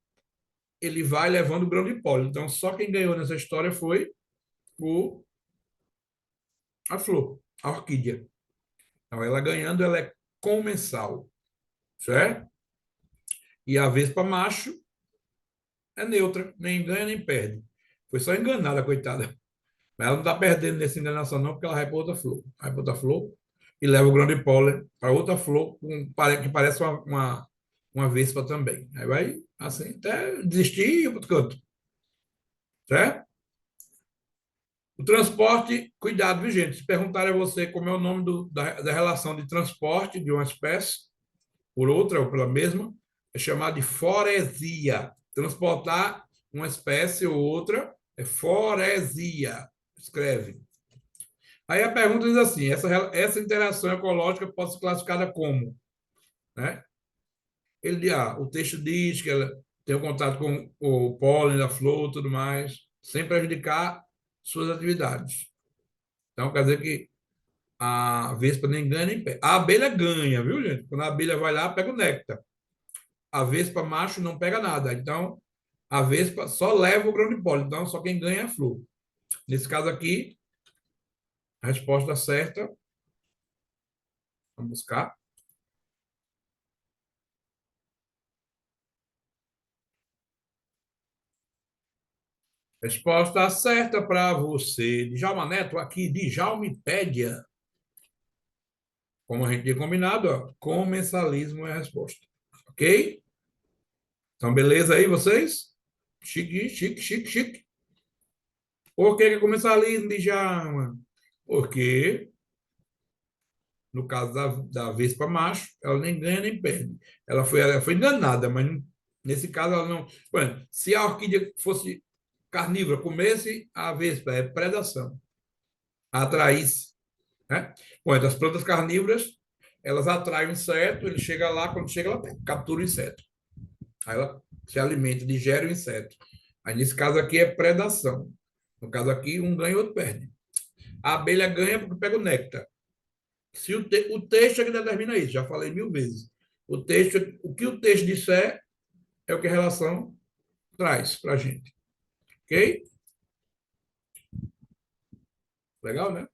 Ele vai levando o grão de pólen. Então, só quem ganhou nessa história foi o, a flor, a orquídea. Então, ela ganhando, ela é comensal, certo? E a vespa macho é neutra, nem ganha nem perde. Foi só enganada, coitada. Mas ela não está perdendo nessa enganação, não, porque ela vai para outra flor. Vai para outra flor e leva o grão de pólen para outra flor que parece uma vespa também. Aí vai assim, até desistir e ir para outro canto. Certo? O transporte, cuidado, viu, gente? Se perguntarem a você como é o nome da relação de transporte de uma espécie por outra ou pela mesma, é chamado de foresia. Transportar uma espécie ou outra é foresia. Escreve. Aí a pergunta diz assim: essa interação ecológica pode ser classificada como? Né? O texto diz que ela tem um contato com o pólen da flor e tudo mais, sem prejudicar suas atividades. Então, quer dizer que a vespa nem ganha nem perde. A abelha ganha, viu, gente? Quando a abelha vai lá, pega o néctar. A vespa macho não pega nada. Então, a vespa só leva o grão de pólen. Então, só quem ganha é a flor. Nesse caso aqui, a resposta certa, vamos buscar. Resposta certa para você. Djalma Neto, aqui, Djalmipédia. Como a gente tinha combinado, ó, comensalismo é a resposta. Ok? Então, beleza aí, vocês? Chique, chique, chique, chique. Por que é comensalismo, Djalma? Porque, no caso da vespa macho, ela nem ganha nem perde. Ela foi enganada, mas nesse caso ela não. Por exemplo, se a orquídea fosse carnívora, comesse a vespa, é predação. Atraísse. Né? Bom, então, as plantas carnívoras, elas atraem o inseto, ele chega lá, quando chega, ela captura o inseto. Aí ela se alimenta, digere o inseto. Aí, nesse caso aqui, é predação. No caso aqui, um ganha e outro perde. A abelha ganha porque pega o néctar. Se o texto é que determina isso, já falei 1000 vezes. O que o texto disser é o que a relação traz para a gente. Ok? Legal, né?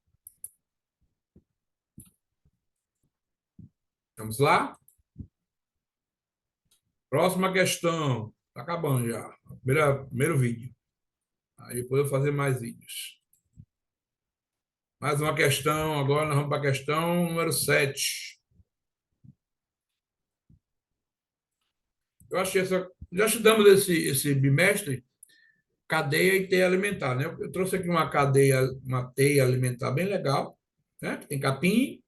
Vamos lá? Próxima questão. Está acabando já. Primeiro vídeo. Aí depois eu vou fazer mais vídeos. Mais uma questão. Agora nós vamos para a questão número 7. Eu achei essa. Já estudamos esse bimestre cadeia e teia alimentar, né? Eu trouxe aqui uma teia alimentar bem legal, né? Tem capim,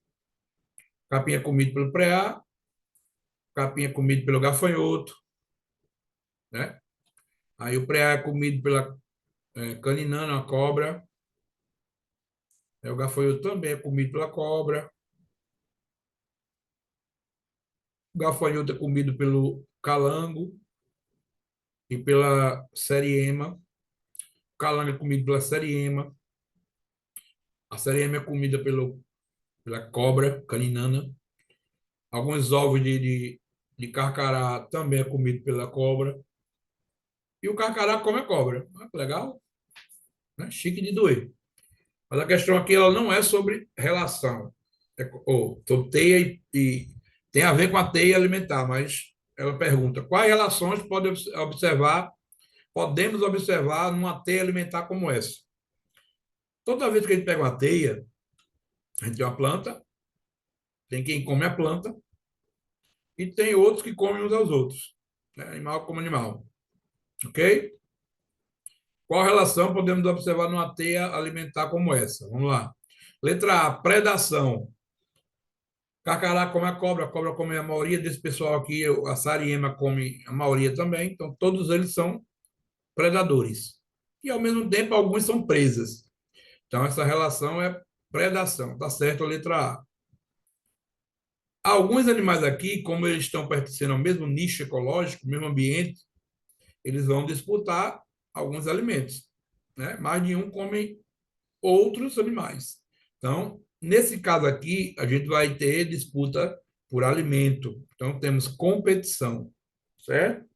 capim é comido pelo preá, capim é comido pelo gafanhoto, né? Aí o preá é comido pela caninana, a cobra, o gafanhoto também é comido pela cobra, o gafanhoto é comido pelo calango e pela seriema, o calango é comido pela seriema, a seriema é comida pela cobra caninana, alguns ovos de carcará também é comido pela cobra. E o carcará come a cobra. Ah, que legal, né? Chique de doer. Mas a questão aqui ela não é sobre relação, ou sobre teia tem a ver com a teia alimentar, mas ela pergunta quais relações podemos observar numa teia alimentar como essa. Toda vez que a gente pega uma teia, a gente tem uma planta, tem quem come a planta e tem outros que comem uns aos outros, né? Animal como animal, ok? Qual relação podemos observar numa teia alimentar como essa? Vamos lá. Letra A, predação. Carcará come a cobra come a maioria desse pessoal aqui, a sariema come a maioria também, então todos eles são predadores. E ao mesmo tempo alguns são presas. Então essa relação é predação, tá certo a letra A. Alguns animais aqui, como eles estão pertencendo ao mesmo nicho ecológico, mesmo ambiente, eles vão disputar alguns alimentos, né? Mais de um come outros animais. Então, nesse caso aqui, a gente vai ter disputa por alimento. Então, temos competição, certo?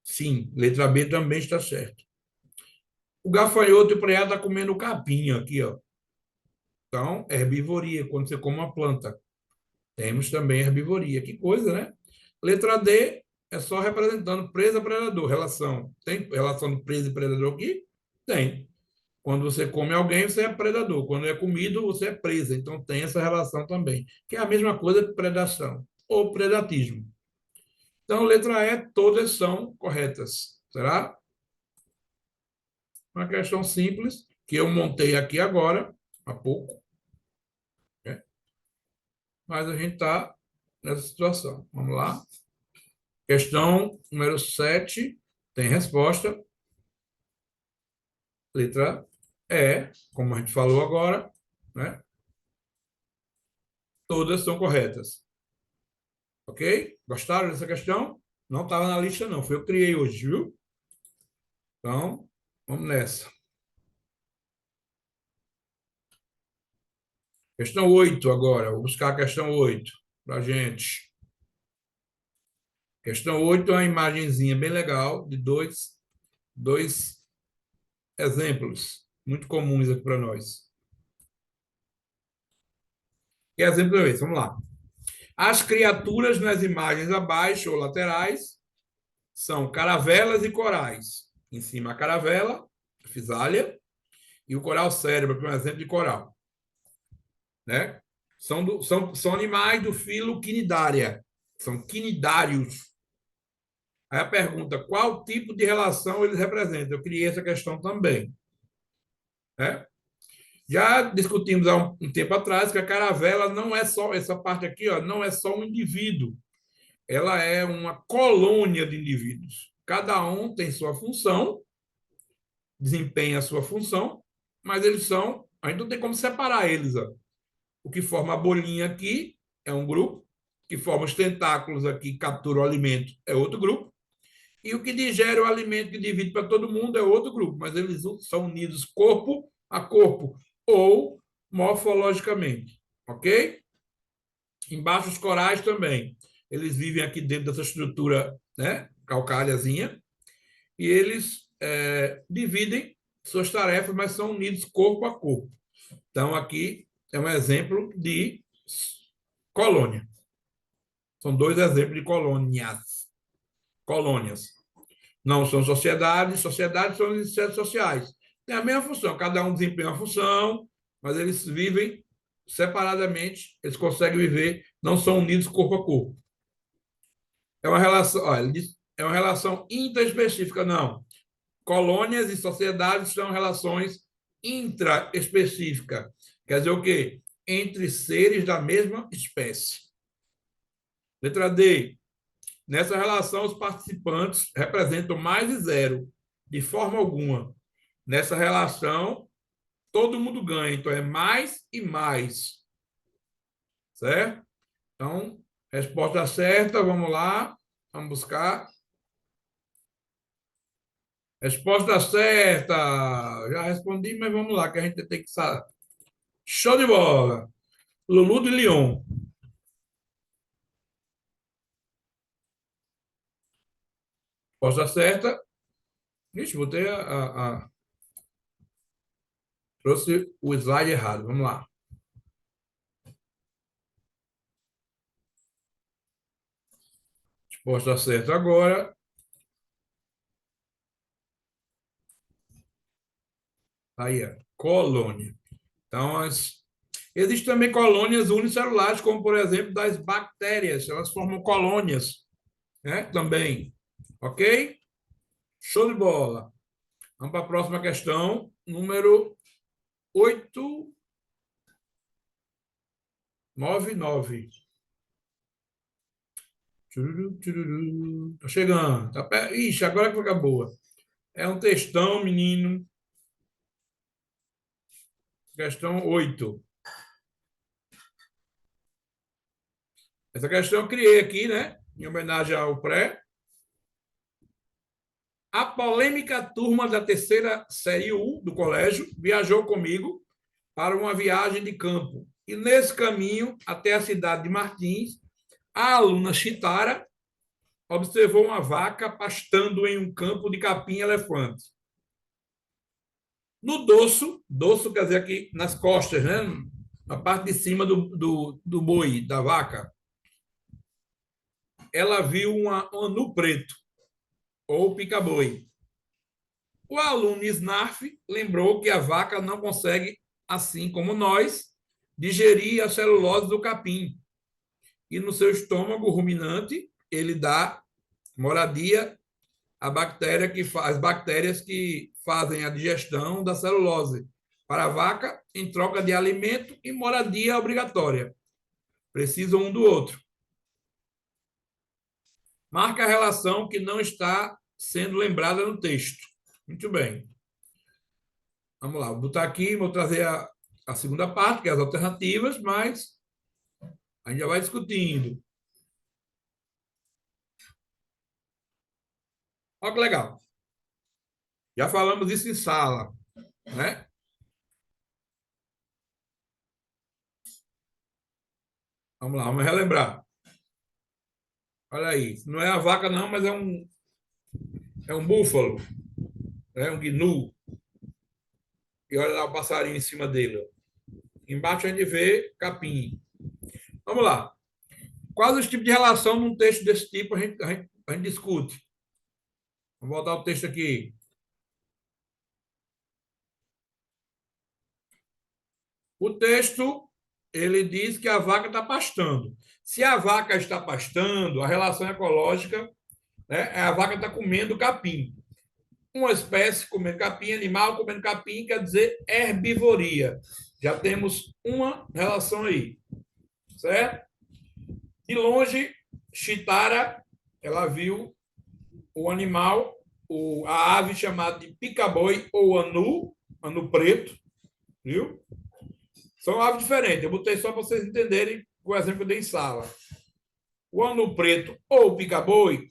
Sim, letra B também está certo. O gafanhoto e o preá está comendo capim aqui, ó. Então, herbivoria, quando você come uma planta. Temos também herbivoria. Que coisa, né? Letra D é só representando presa-predador. Relação. Tem relação de presa e predador aqui? Tem. Quando você come alguém, você é predador. Quando é comido, você é presa. Então tem essa relação também, que é a mesma coisa que predação ou predatismo. Então, letra E, todas são corretas. Será? Uma questão simples que eu montei aqui agora, há pouco, né? Mas a gente está nessa situação. Vamos lá. Questão número 7 tem resposta. Letra E, como a gente falou agora, né? Todas são corretas. Ok? Gostaram dessa questão? Não estava na lista, não. Foi eu que criei hoje, viu? Então, vamos nessa. Questão 8 agora. Vou buscar a questão 8 para a gente. Questão 8 é uma imagenzinha bem legal de dois exemplos muito comuns aqui para nós. Que exemplo é esse? Vamos lá. As criaturas nas imagens abaixo ou laterais são caravelas e corais. Em cima a caravela, a fisália, e o coral cérebro, que é um exemplo de coral. Né? São animais do filo Quinidária. São quinidários. Aí a pergunta, qual tipo de relação eles representam? Eu criei essa questão também. Né? Já discutimos há um tempo atrás que a caravela não é só, essa parte aqui, ó, não é só um indivíduo. Ela é uma colônia de indivíduos. Cada um tem sua função, desempenha a sua função, mas eles são. A gente não tem como separar eles. Ó. O que forma a bolinha aqui é um grupo, o que forma os tentáculos aqui, captura o alimento, é outro grupo, e o que digere o alimento que divide para todo mundo é outro grupo, mas eles são unidos corpo a corpo ou morfologicamente, ok? Embaixo os corais também. Eles vivem aqui dentro dessa estrutura, né, calcáriazinha, e eles dividem suas tarefas, mas são unidos corpo a corpo. Então, aqui é um exemplo de colônia. São dois exemplos de colônias. Colônias. Não são sociedades, sociedades são insetos sociais. Tem a mesma função, cada um desempenha uma função, mas eles vivem separadamente, eles conseguem viver, não são unidos corpo a corpo. É uma relação, olha, é uma relação interespecífica, não. Colônias e sociedades são relações intraespecíficas. Quer dizer o quê? Entre seres da mesma espécie. Letra D. Nessa relação, os participantes representam mais de zero, de forma alguma. Nessa relação, todo mundo ganha, então é mais e mais. Certo? Então, resposta certa, vamos lá, vamos buscar. Resposta certa! Já respondi, mas vamos lá, que a gente tem que saber. Show de bola! Lulu de Lyon. Resposta certa. Ixi, botei trouxe o slide errado. Vamos lá. Resposta certa agora. Aí, ó, colônia. Então, existem também colônias unicelulares, como, por exemplo, das bactérias. Elas formam colônias, né? Também. Ok? Show de bola. Vamos para a próxima questão, número 8. 99. Tchururu, tchururu. Tá chegando. Ixi, agora que fica boa. É um textão, menino. Questão 8. Essa questão eu criei aqui, né? Em homenagem ao pré. A polêmica turma da terceira série U do colégio viajou comigo para uma viagem de campo. E nesse caminho até a cidade de Martins, a aluna Chitara observou uma vaca pastando em um campo de capim-elefante. No dorso quer dizer aqui nas costas, né? Na parte de cima do boi, da vaca, ela viu um anu preto, ou pica-boi. O aluno Snarf lembrou que a vaca não consegue, assim como nós, digerir a celulose do capim. E no seu estômago ruminante, ele dá moradia à bactéria as bactérias que fazem a digestão da celulose para a vaca em troca de alimento e moradia obrigatória. Precisam um do outro. Marca a relação que não está sendo lembrada no texto. Muito bem. Vamos lá, vou botar aqui, vou trazer a segunda parte, que é as alternativas, mas a gente já vai discutindo. Olha que legal. Já falamos isso em sala, né? Vamos lá, vamos relembrar. Olha aí, não é a vaca não, mas é um búfalo, é um gnu. E olha lá o passarinho em cima dele. Embaixo a gente vê capim. Vamos lá. Quais os tipos de relação num texto desse tipo a gente discute? Vamos voltar o texto aqui. O texto, ele diz que a vaca está pastando. Se a vaca está pastando, a relação ecológica, né, a vaca está comendo capim. Uma espécie comendo capim, animal comendo capim, quer dizer herbivoria. Já temos uma relação aí, certo? De longe, Chitara, ela viu o animal, a ave chamada de pica-boi ou anu preto, viu? São aves diferentes. Eu botei só para vocês entenderem o exemplo que eu dei em sala. O anu preto ou pica-boi,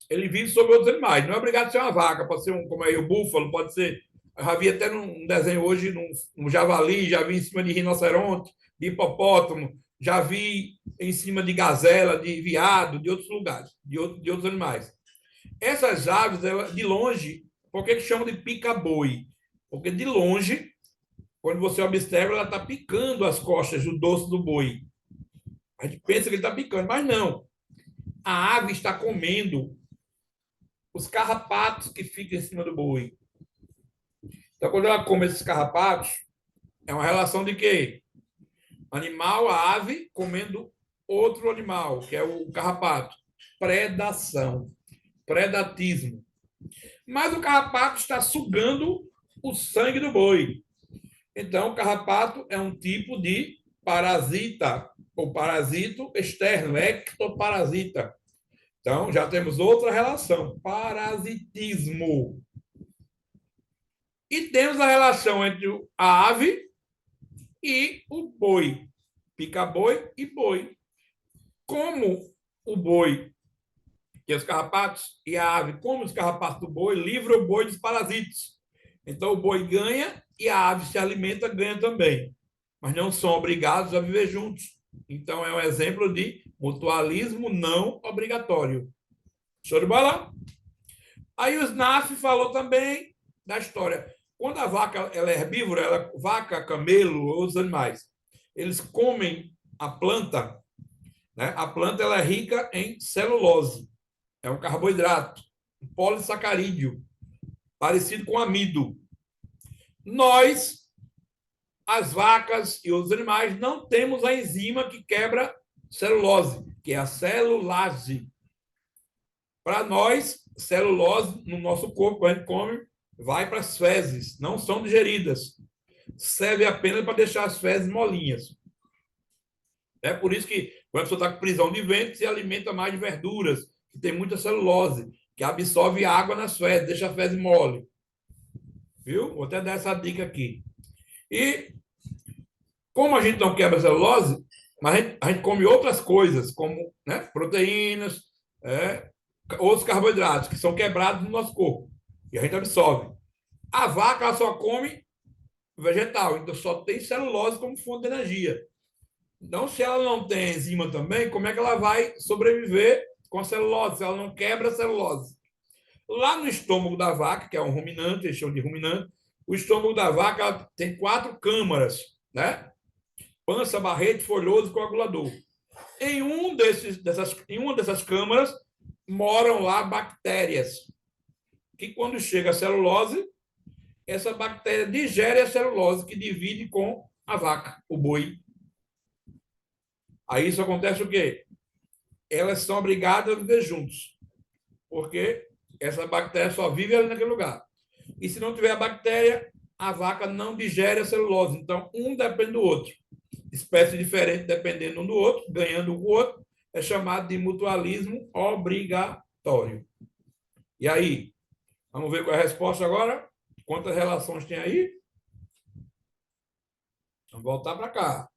ele vive sobre outros animais. Não é obrigado a ser uma vaca, pode ser como aí o búfalo, pode ser. Eu já vi até num desenho hoje, num javali, já vi em cima de rinoceronte, de hipopótamo, já vi em cima de gazela, de veado, de outros lugares, de outros animais. Essas aves, de longe, por que chamam de pica-boi? Porque de longe, quando você observa, ela está picando as costas do dorso do boi. A gente pensa que ele está picando, mas não. A ave está comendo os carrapatos que ficam em cima do boi. Então, quando ela come esses carrapatos, é uma relação de quê? Animal, a ave, comendo outro animal, que é o carrapato. Predação. Predatismo. Mas o carrapato está sugando o sangue do boi. Então, o carrapato é um tipo de parasita, ou parasito externo, ectoparasita. Então, já temos outra relação, parasitismo. E temos a relação entre a ave e o boi, pica-boi e boi. Como o boi que os carrapatos e a ave come os carrapatos do boi, livra o boi dos parasitos. Então o boi ganha e a ave se alimenta, ganha também. Mas não são obrigados a viver juntos. Então é um exemplo de mutualismo não obrigatório. Show de bola? Aí o Snaf falou também da história. Quando a vaca ela é herbívora, vaca, camelo, outros animais, eles comem a planta, né? A planta ela é rica em celulose. É um carboidrato, um polissacarídeo, parecido com amido. Nós, as vacas e os animais, não temos a enzima que quebra celulose, que é a celulase. Para nós, celulose no nosso corpo, quando a gente come, vai para as fezes, não são digeridas. Serve apenas para deixar as fezes molinhas. É por isso que quando a pessoa está com prisão de ventre, se alimenta mais de verduras, que tem muita celulose, que absorve água nas fezes, deixa a fezes mole. Viu? Vou até dar essa dica aqui. E como a gente não quebra a celulose, mas a gente come outras coisas, como, né, proteínas, é, outros carboidratos, que são quebrados no nosso corpo. E a gente absorve. A vaca ela só come vegetal, então só tem celulose como fonte de energia. Então, se ela não tem enzima também, como é que ela vai sobreviver com a celulose? Se ela não quebra a celulose. Lá no estômago da vaca, que é um ruminante, eles chamam de ruminante, o estômago da vaca tem 4 câmaras, né? Pança, barrete, folhoso e coagulador. Em uma dessas câmaras moram lá bactérias, que quando chega a celulose, essa bactéria digere a celulose, que divide com a vaca, o boi. Aí isso acontece o quê? Elas são obrigadas a viver juntos, porque essa bactéria só vive ali naquele lugar. E se não tiver a bactéria, a vaca não digere a celulose. Então, um depende do outro. Espécie diferente dependendo um do outro, ganhando um com o outro, é chamado de mutualismo obrigatório. E aí? Vamos ver qual é a resposta agora? Quantas relações tem aí? Vamos voltar para cá.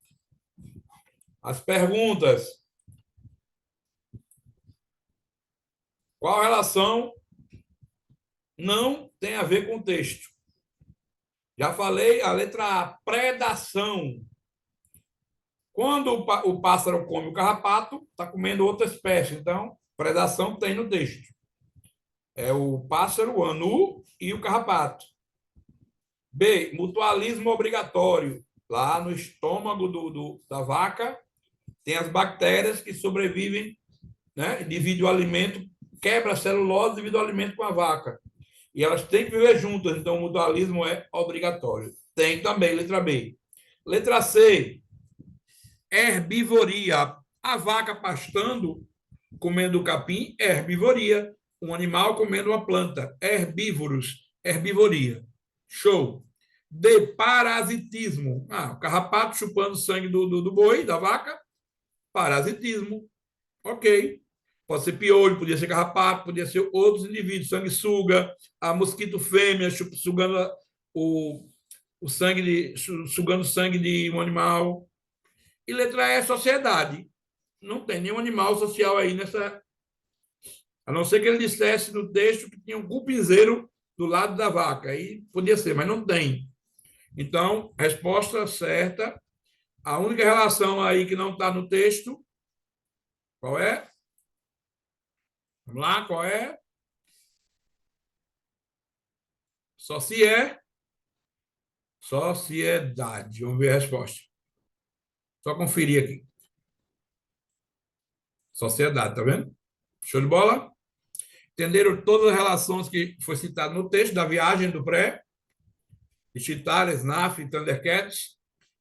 As perguntas. Qual relação não tem a ver com o texto? Já falei, a letra A, predação. Quando o pássaro come o carrapato, está comendo outra espécie. Então, predação tem no texto. É o pássaro, o anu e o carrapato. B, mutualismo obrigatório. Lá no estômago da vaca, tem as bactérias que sobrevivem, né? Dividem o alimento, quebra a celulose, divide o alimento com a vaca. E elas têm que viver juntas, então o mutualismo é obrigatório. Tem também, letra B. Letra C, herbivoria. A vaca pastando, comendo capim, é herbivoria. Um animal comendo uma planta, herbívoros, herbivoria. Show. De parasitismo. O carrapato chupando sangue do boi, da vaca, parasitismo. Ok. Pode ser piolho, podia ser carrapato, podia ser outros indivíduos, sanguessuga, a mosquito fêmea sugando sugando sangue de um animal. E letra E, sociedade. Não tem nenhum animal social aí nessa. A não ser que ele dissesse no texto que tinha um cupinzeiro do lado da vaca. Aí podia ser, mas não tem. Então, resposta certa. A única relação aí que não está no texto, qual é? Vamos lá, qual é? Só se é sociedade. Vamos ver a resposta. Só conferir aqui. Sociedade, tá vendo? Show de bola? Entenderam todas as relações que foi citado no texto da viagem do pré? Chitara, Snaf, Thundercats,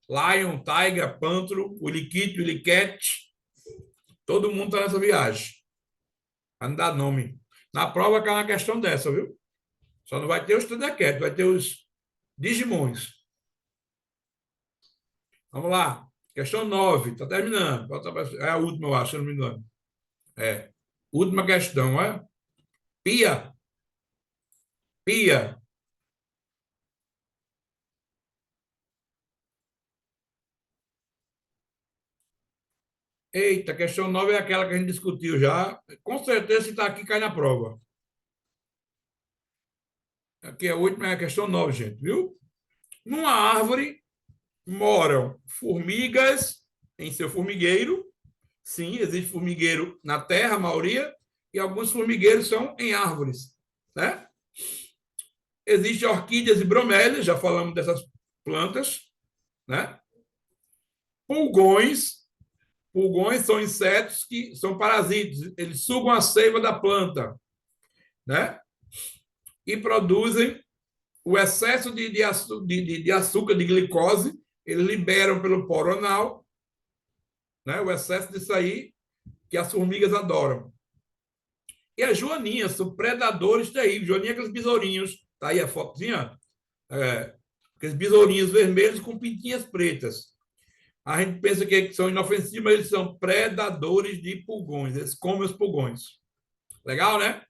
Lion, Tiger, Pantro, Uliquito, Ulicat. Todo mundo está nessa viagem. Para não dar nome. Na prova cai uma questão dessa, viu? Só não vai ter os Thundercats, vai ter os Digimons. Vamos lá. Questão 9. Está terminando. É a última, eu acho, se não me engano. É. Última questão, é? Pia. Pia. Eita, a questão 9 é aquela que a gente discutiu já. Com certeza, se está aqui, cai na prova. Aqui é a última, é a questão 9, gente, viu? Numa árvore moram formigas em seu formigueiro. Sim, existe formigueiro na terra, a maioria, e alguns formigueiros são em árvores, né? Existem orquídeas e bromélias, já falamos dessas plantas, né? Pulgões. Pulgões são insetos que são parasitas, eles sugam a seiva da planta, né? E produzem o excesso de açúcar, de glicose, eles liberam pelo poro anal, né? O excesso disso aí, que as formigas adoram. E as joaninhas são predadores terríveis. Joaninha é aqueles besourinhos, tá aí a fotozinha, aqueles besourinhos vermelhos com pintinhas pretas. A gente pensa que são inofensivos, mas eles são predadores de pulgões. Eles comem os pulgões. Legal, né?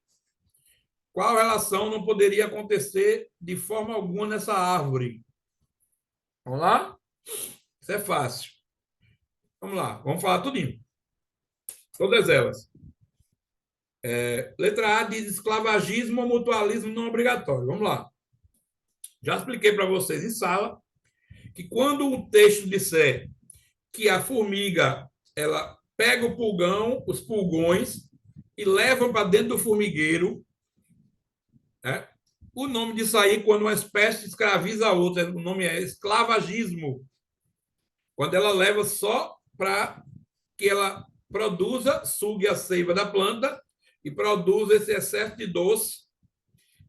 Qual relação não poderia acontecer de forma alguma nessa árvore? Vamos lá? Isso é fácil. Vamos lá, vamos falar tudinho. Todas elas. Letra A diz esclavagismo ou mutualismo não obrigatório. Vamos lá. Já expliquei para vocês em sala que quando o texto disser que a formiga ela pega o pulgão, os pulgões e leva para dentro do formigueiro, né? O nome disso aí, quando uma espécie escraviza a outra, o nome é esclavagismo. Quando ela leva só para que ela produza, sugue a seiva da planta e produza esse excesso de doce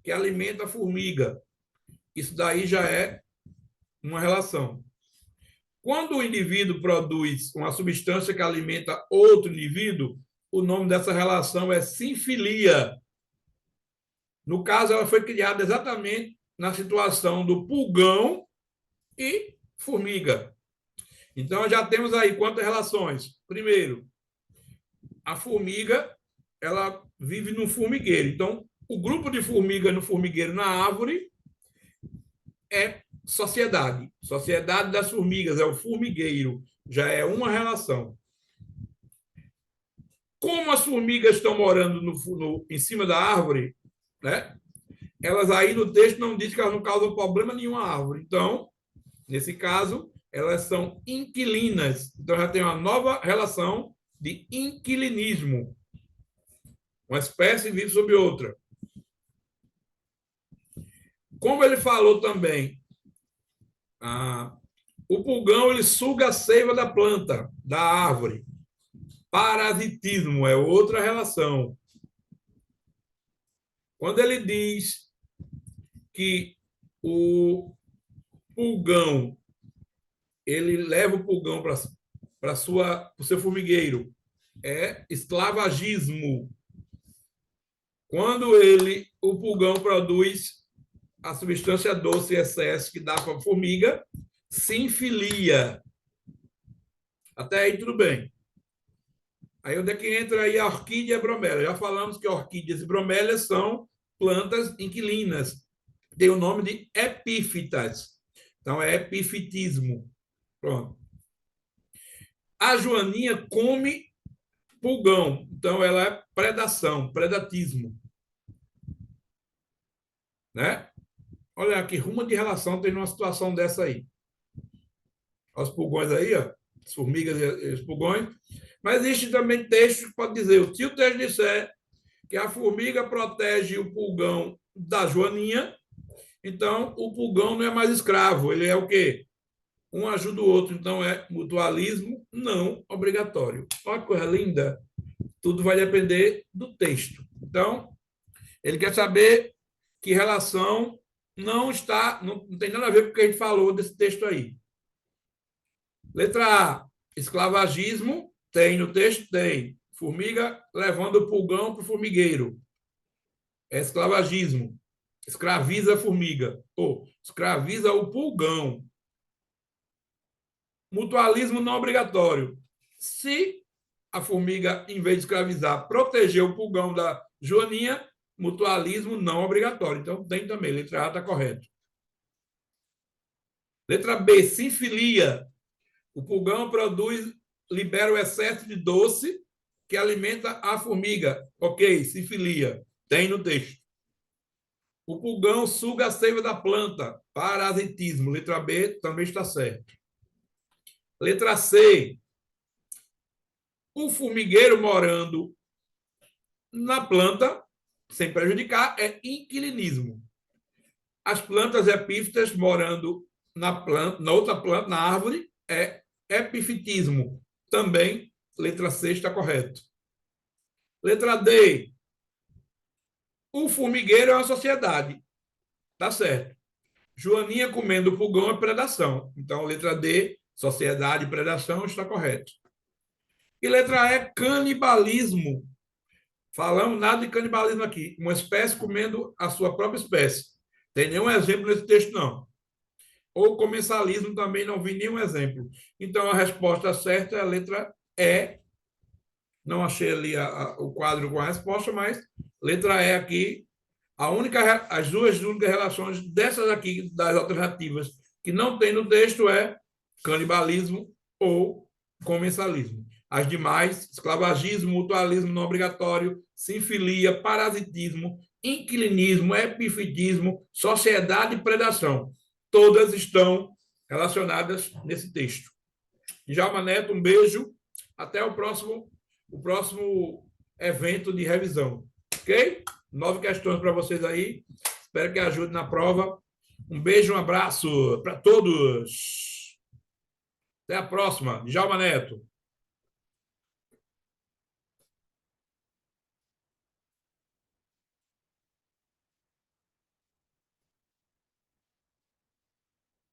que alimenta a formiga. Isso daí já é uma relação. Quando o indivíduo produz uma substância que alimenta outro indivíduo, o nome dessa relação é sinfilia. No caso, ela foi criada exatamente na situação do pulgão e formiga. Então, já temos aí quantas relações? Primeiro, a formiga ela vive no formigueiro. Então, o grupo de formiga no formigueiro na árvore é sociedade. Sociedade das formigas é o formigueiro. Já é uma relação. Como as formigas estão morando em cima da árvore, né? Elas aí no texto não diz que elas não causam problema nenhum à árvore. Então, nesse caso, elas são inquilinas. Então, já tem uma nova relação de inquilinismo. Uma espécie vive sobre outra. Como ele falou também, o pulgão ele suga a seiva da planta, da árvore. Parasitismo é outra relação. Quando ele diz que o pulgão ele leva o pulgão para o seu formigueiro, é esclavagismo. Quando o pulgão produz a substância doce em excesso que dá para a formiga, sinfilia. Até aí tudo bem. Aí onde é que entra aí a orquídea e a bromélia? Já falamos que orquídeas e bromélias são plantas inquilinas. Tem o nome de epífitas. Então é epifitismo. Pronto. A joaninha come pulgão. Então ela é predação, predatismo. Né? Olha que rumo de relação tem numa situação dessa aí. Olha os pulgões aí, ó. As formigas e os pulgões. Mas existe também texto que pode dizer, se o texto disser que a formiga protege o pulgão da joaninha, então o pulgão não é mais escravo, ele é o quê? Um ajuda o outro, então é mutualismo não obrigatório. Olha que coisa linda. Tudo vai depender do texto. Então, ele quer saber que relação não tem nada a ver com o que a gente falou desse texto aí. Letra A, esclavagismo, tem no texto? Tem. Formiga levando o pulgão para o formigueiro. É esclavagismo. Escraviza a formiga. Ou escraviza o pulgão. Mutualismo não obrigatório. Se a formiga, em vez de escravizar, proteger o pulgão da joaninha, mutualismo não obrigatório. Então, tem também. Letra A está correto. Letra B, sinfilia. O pulgão libera o excesso de doce que alimenta a formiga. Ok, sinfilia. Tem no texto. O pulgão suga a seiva da planta. Parasitismo. Letra B também está certo. Letra C. O formigueiro morando na planta, sem prejudicar, é inquilinismo. As plantas epífitas morando na outra planta, na árvore, é epifitismo. Também, letra C está correto. Letra D. O formigueiro é uma sociedade. Tá certo. Joaninha comendo pulgão é predação. Então, letra D, sociedade e predação, está correto. E letra E, canibalismo. Falamos nada de canibalismo aqui. Uma espécie comendo a sua própria espécie. Tem nenhum exemplo nesse texto, não. Ou comensalismo também não vi nenhum exemplo. Então, a resposta certa é a letra E. Não achei ali o quadro com a resposta, mas letra E aqui. As duas únicas relações dessas aqui, das alternativas, que não tem no texto é canibalismo ou comensalismo. As demais, esclavagismo, mutualismo não obrigatório, sinfilia, parasitismo, inquilinismo, epifidismo, sociedade e predação. Todas estão relacionadas nesse texto. Djalma Neto, um beijo. Até o próximo evento de revisão. Ok? 9 questões para vocês aí. Espero que ajude na prova. Um beijo, um abraço para todos. Até a próxima. Djalma Neto.